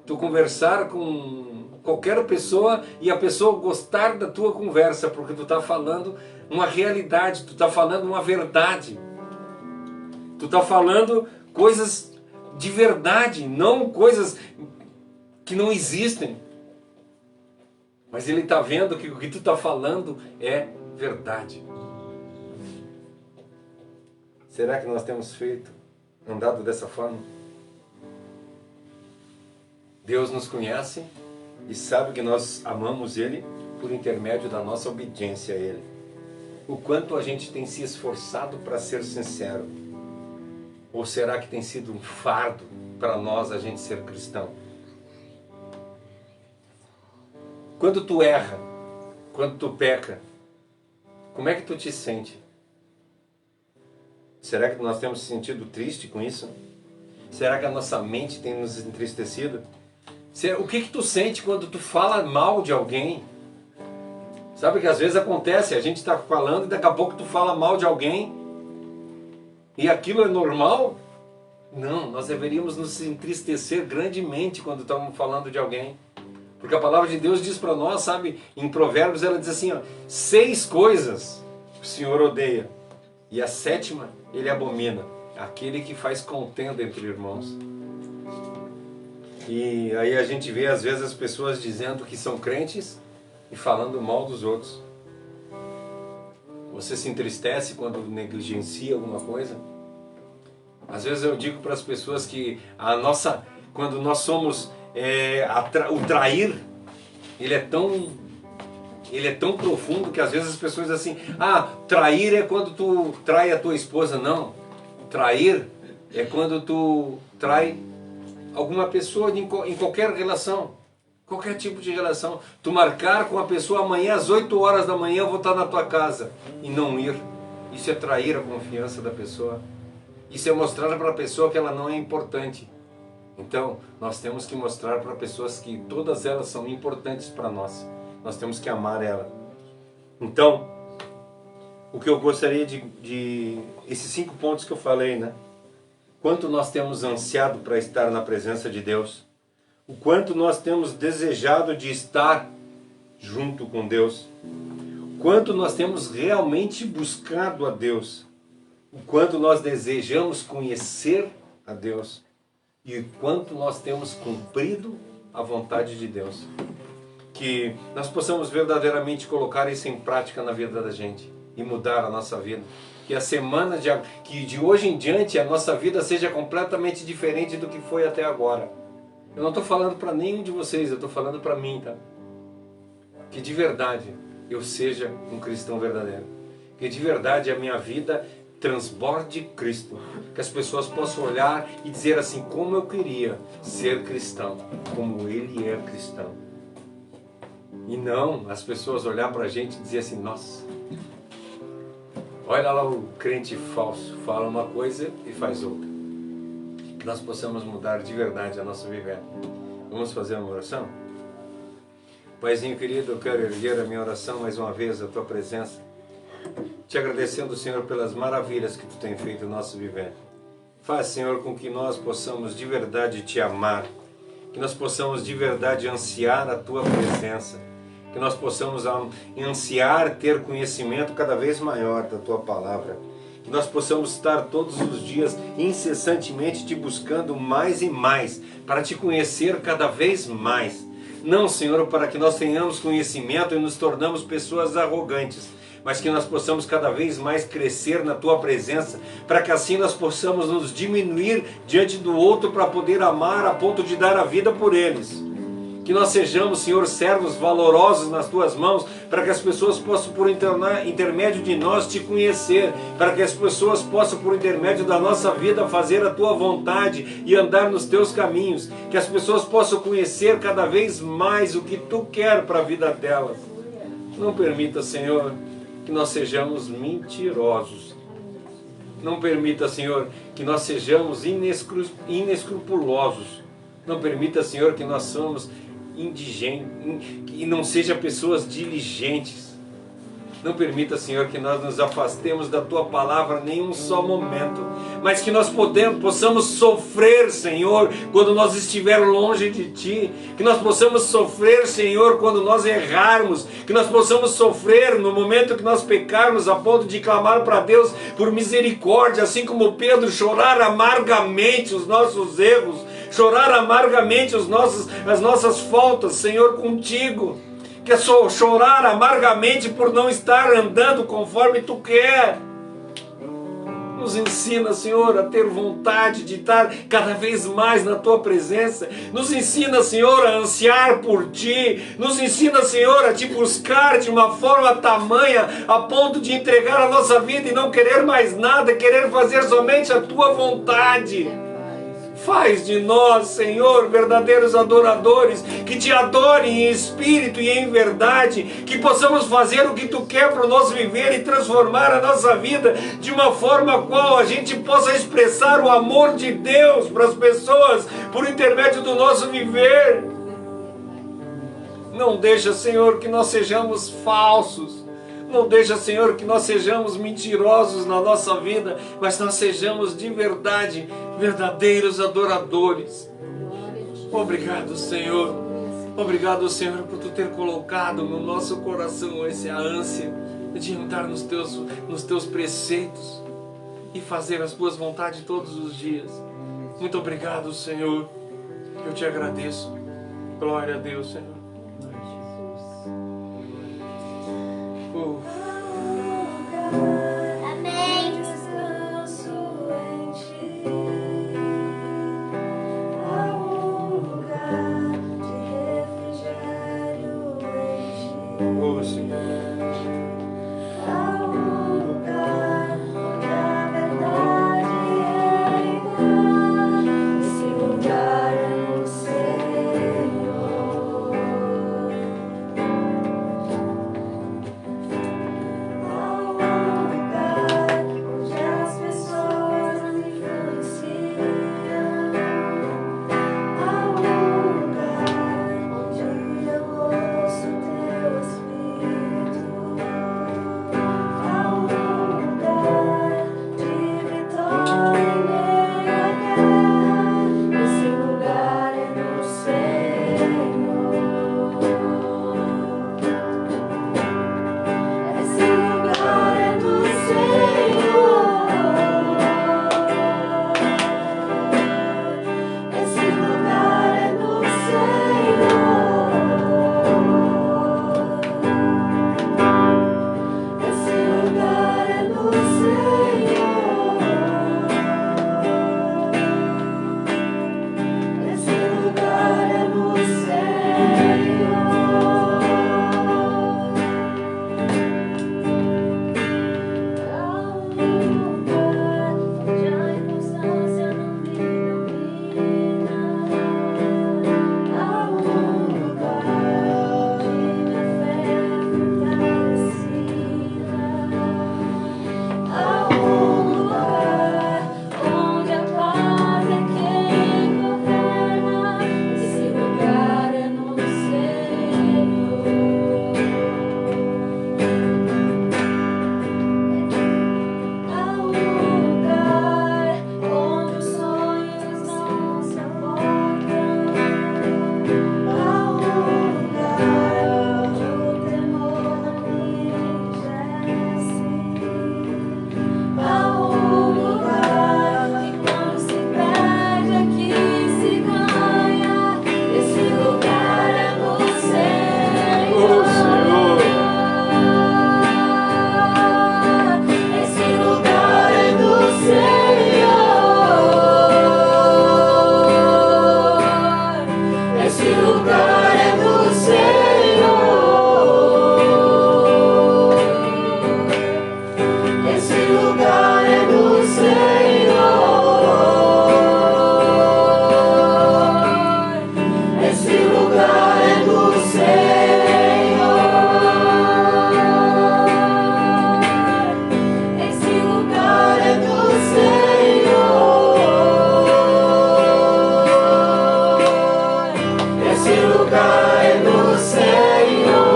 Tu conversar com qualquer pessoa e a pessoa gostar da tua conversa, porque tu tá falando uma realidade, tu tá falando uma verdade. Tu tá falando coisas de verdade, não coisas que não existem. Mas ele está vendo que o que tu está falando é verdade. Será que nós temos andado dessa forma? Deus nos conhece e sabe que nós amamos Ele por intermédio da nossa obediência a Ele. O quanto a gente tem se esforçado para ser sincero? Ou será que tem sido um fardo para nós a gente ser cristão? Quando tu erra, quando tu peca, como é que tu te sente? Será que nós temos se sentido triste com isso? Será que a nossa mente tem nos entristecido? O que tu sente quando tu fala mal de alguém? Sabe que às vezes acontece, a gente está falando e daqui a pouco tu fala mal de alguém e aquilo é normal? Não, nós deveríamos nos entristecer grandemente quando estamos falando de alguém. Porque a palavra de Deus diz para nós, sabe, em Provérbios ela diz assim, ó, 6 coisas o Senhor odeia e a 7ª Ele abomina, aquele que faz contenda entre irmãos. E aí a gente vê às vezes as pessoas dizendo que são crentes e falando mal dos outros. Você se entristece quando negligencia alguma coisa? Às vezes eu digo para as pessoas que quando nós somos o trair, ele é tão profundo que às vezes as pessoas dizem assim, trair é quando tu trai a tua esposa. Não, trair é quando tu trai alguma pessoa em qualquer relação, qualquer tipo de relação. Tu marcar com a pessoa amanhã às 8 horas da manhã eu vou estar na tua casa e não ir. Isso é trair a confiança da pessoa. Isso é mostrar para a pessoa que ela não é importante. Então, nós temos que mostrar para pessoas que todas elas são importantes para nós. Nós temos que amar ela. Então, o que eu gostaria esses 5 pontos que eu falei, né? Quanto nós temos ansiado para estar na presença de Deus. O quanto nós temos desejado de estar junto com Deus. O quanto nós temos realmente buscado a Deus. O quanto nós desejamos conhecer a Deus. E o quanto nós temos cumprido a vontade de Deus. Que nós possamos verdadeiramente colocar isso em prática na vida da gente e mudar a nossa vida. Que a semana que de hoje em diante a nossa vida seja completamente diferente do que foi até agora. Eu não estou falando para nenhum de vocês, eu estou falando para mim, tá? Que de verdade eu seja um cristão verdadeiro. Que de verdade a minha vida transborde Cristo. Que as pessoas possam olhar e dizer assim, como eu queria ser cristão, como Ele é cristão. E não as pessoas olhar para a gente e dizer assim, nossa, olha lá o crente falso, fala uma coisa e faz outra. Que nós possamos mudar de verdade a nossa viver. Vamos fazer uma oração? Paizinho querido, eu quero erguer a minha oração mais uma vez à Tua presença, te agradecendo, Senhor, pelas maravilhas que Tu tem feito no nosso viver. Faz, Senhor, com que nós possamos de verdade Te amar, que nós possamos de verdade ansiar a Tua presença, que nós possamos ansiar ter conhecimento cada vez maior da Tua palavra, que nós possamos estar todos os dias incessantemente Te buscando mais e mais, para Te conhecer cada vez mais. Não, Senhor, para que nós tenhamos conhecimento e nos tornamos pessoas arrogantes, mas que nós possamos cada vez mais crescer na Tua presença, para que assim nós possamos nos diminuir diante do outro para poder amar a ponto de dar a vida por eles. Que nós sejamos, Senhor, servos valorosos nas Tuas mãos, para que as pessoas possam, por intermédio de nós, Te conhecer, para que as pessoas possam, por intermédio da nossa vida, fazer a Tua vontade e andar nos Teus caminhos, que as pessoas possam conhecer cada vez mais o que Tu quer para a vida delas. Não permita, Senhor, que nós sejamos mentirosos. Não permita, Senhor, que nós sejamos inescrupulosos. Não permita, Senhor, que nós somos indigentes e não sejam pessoas diligentes. Não permita, Senhor, que nós nos afastemos da Tua palavra nem um só momento, mas que nós possamos sofrer, Senhor, quando nós estivermos longe de Ti, que nós possamos sofrer, Senhor, quando nós errarmos, que nós possamos sofrer no momento que nós pecarmos a ponto de clamar para Deus por misericórdia, assim como Pedro, chorar amargamente os nossos erros, chorar amargamente as nossas faltas, Senhor, contigo. Que é só chorar amargamente por não estar andando conforme Tu quer. Nos ensina, Senhor, a ter vontade de estar cada vez mais na Tua presença. Nos ensina, Senhor, a ansiar por Ti. Nos ensina, Senhor, a Te buscar de uma forma tamanha a ponto de entregar a nossa vida e não querer mais nada, querer fazer somente a Tua vontade. Faz de nós, Senhor, verdadeiros adoradores, que Te adorem em espírito e em verdade, que possamos fazer o que Tu quer para o nosso viver e transformar a nossa vida de uma forma a qual a gente possa expressar o amor de Deus para as pessoas por intermédio do nosso viver. Não deixa, Senhor, que nós sejamos falsos. Não deixa, Senhor, que nós sejamos mentirosos na nossa vida, mas nós sejamos de verdade verdadeiros adoradores. Obrigado, Senhor. Obrigado, Senhor, por Tu ter colocado no nosso coração essa ânsia de andar nos teus preceitos e fazer as Tuas vontades todos os dias. Muito obrigado, Senhor. Eu Te agradeço. Glória a Deus, Senhor. Amém. Descanso em Ti. Há lugar de refrigério em Ti. Oh, Senhor. Há lugar onde a verdade reina. Esse lugar é no Senhor. Há lugar onde as pessoas não influenciam. Há lugar onde eu ouço Teu Espírito. Há lugar de vitória em meio à guerra. Esse lugar é no Senhor. Esse lugar é do Senhor. Esse lugar é do Senhor. Esse lugar é do Senhor. Esse lugar é do Senhor. Há lugar onde a inconstância não me domina. Há lugar de minha fé fortalecida. Há lugar onde a paz é quem governa. Esse lugar é no Senhor. Há lugar onde os sonhos não se abortam. Há lugar onde o temor me enrijece. Há lugar que quando se perde aqui se ganha. Esse lugar é no Oh, Senhor. Esse lugar é do Senhor. Esse lugar é do Senhor. Esse lugar é do Senhor. Esse lugar é do Senhor. Esse lugar é do Senhor. Esse lugar é do Senhor.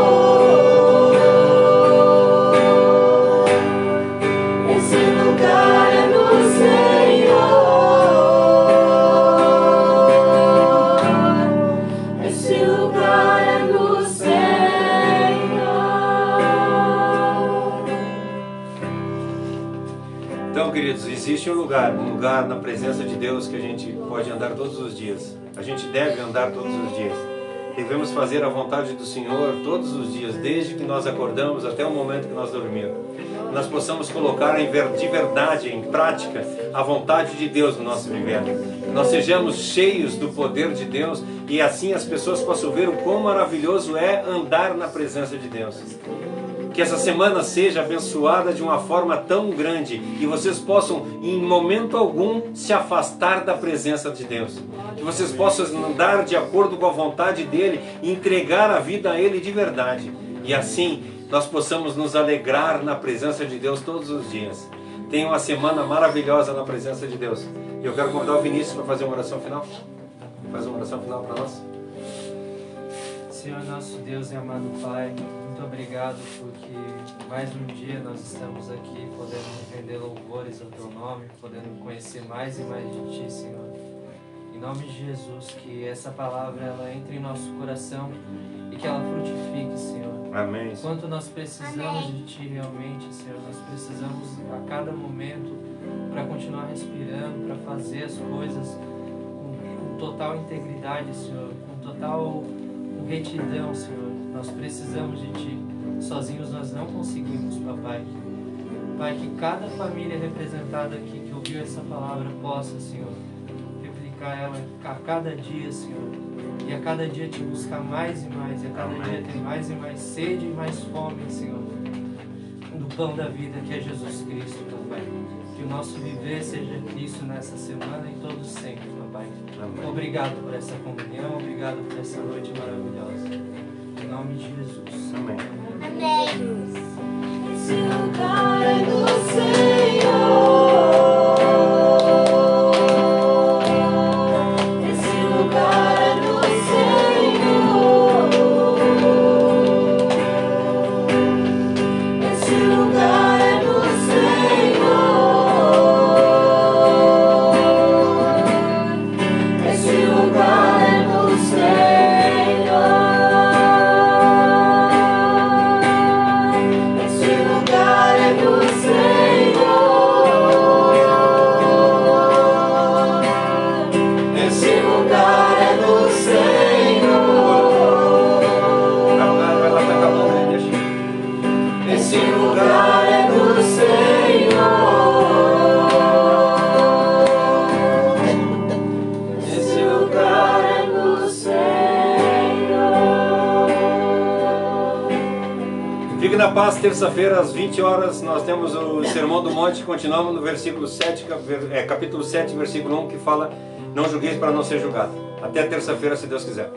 Esse lugar é do Senhor. Esse lugar é do Senhor. Então, queridos, existe um lugar na presença de Deus que a gente pode andar todos os dias. A gente deve andar todos os dias. Devemos fazer a vontade do Senhor todos os dias, desde que nós acordamos até o momento que nós dormimos. Nós possamos colocar de verdade, em prática, a vontade de Deus no nosso viver. Nós sejamos cheios do poder de Deus e assim as pessoas possam ver o quão maravilhoso é andar na presença de Deus. Que essa semana seja abençoada de uma forma tão grande e vocês possam, em momento algum, se afastar da presença de Deus. Que vocês possam andar de acordo com a vontade dEle e entregar a vida a Ele de verdade. E assim, nós possamos nos alegrar na presença de Deus todos os dias. Tenha uma semana maravilhosa na presença de Deus. Eu quero convidar o Vinícius para fazer uma oração final. Faz uma oração final para nós. Senhor, nosso Deus e amado Pai, muito obrigado porque mais um dia nós estamos aqui podendo render louvores ao Teu nome, podendo conhecer mais e mais de Ti, Senhor. Em nome de Jesus, que essa palavra ela entre em nosso coração e que ela frutifique, Senhor. Amém. Quanto nós precisamos de Ti realmente, Senhor, nós precisamos a cada momento para continuar respirando, para fazer as coisas com total integridade, Senhor, com total retidão, Senhor. Nós precisamos de Ti. Sozinhos nós não conseguimos, Papai. Pai, que cada família representada aqui que ouviu essa palavra possa, Senhor, replicar ela a cada dia, Senhor. E a cada dia Te buscar mais e mais. E a cada dia ter mais e mais sede e mais fome, Senhor, do pão da vida que é Jesus Cristo, Papai. Que o nosso viver seja Cristo nessa semana e todo sempre, Papai. Amém. Obrigado por essa comunhão, obrigado por essa noite maravilhosa. Em nome de Jesus. Amém. Amém. Esse lugar é do Senhor. Esse lugar é do Senhor. Esse lugar é do Senhor. Esse lugar é do Senhor. Esse lugar é do Senhor. Esse lugar é do Senhor. Vai lá tacar a mão, né? Deixa. Esse lugar é do Senhor. Esse lugar é do Senhor. Fique na paz, terça-feira às 20 horas nós temos o Sermão do Monte, continuamos no versículo 7, capítulo 7, versículo 1, que fala: não julgueis para não ser julgado. Até terça-feira, se Deus quiser.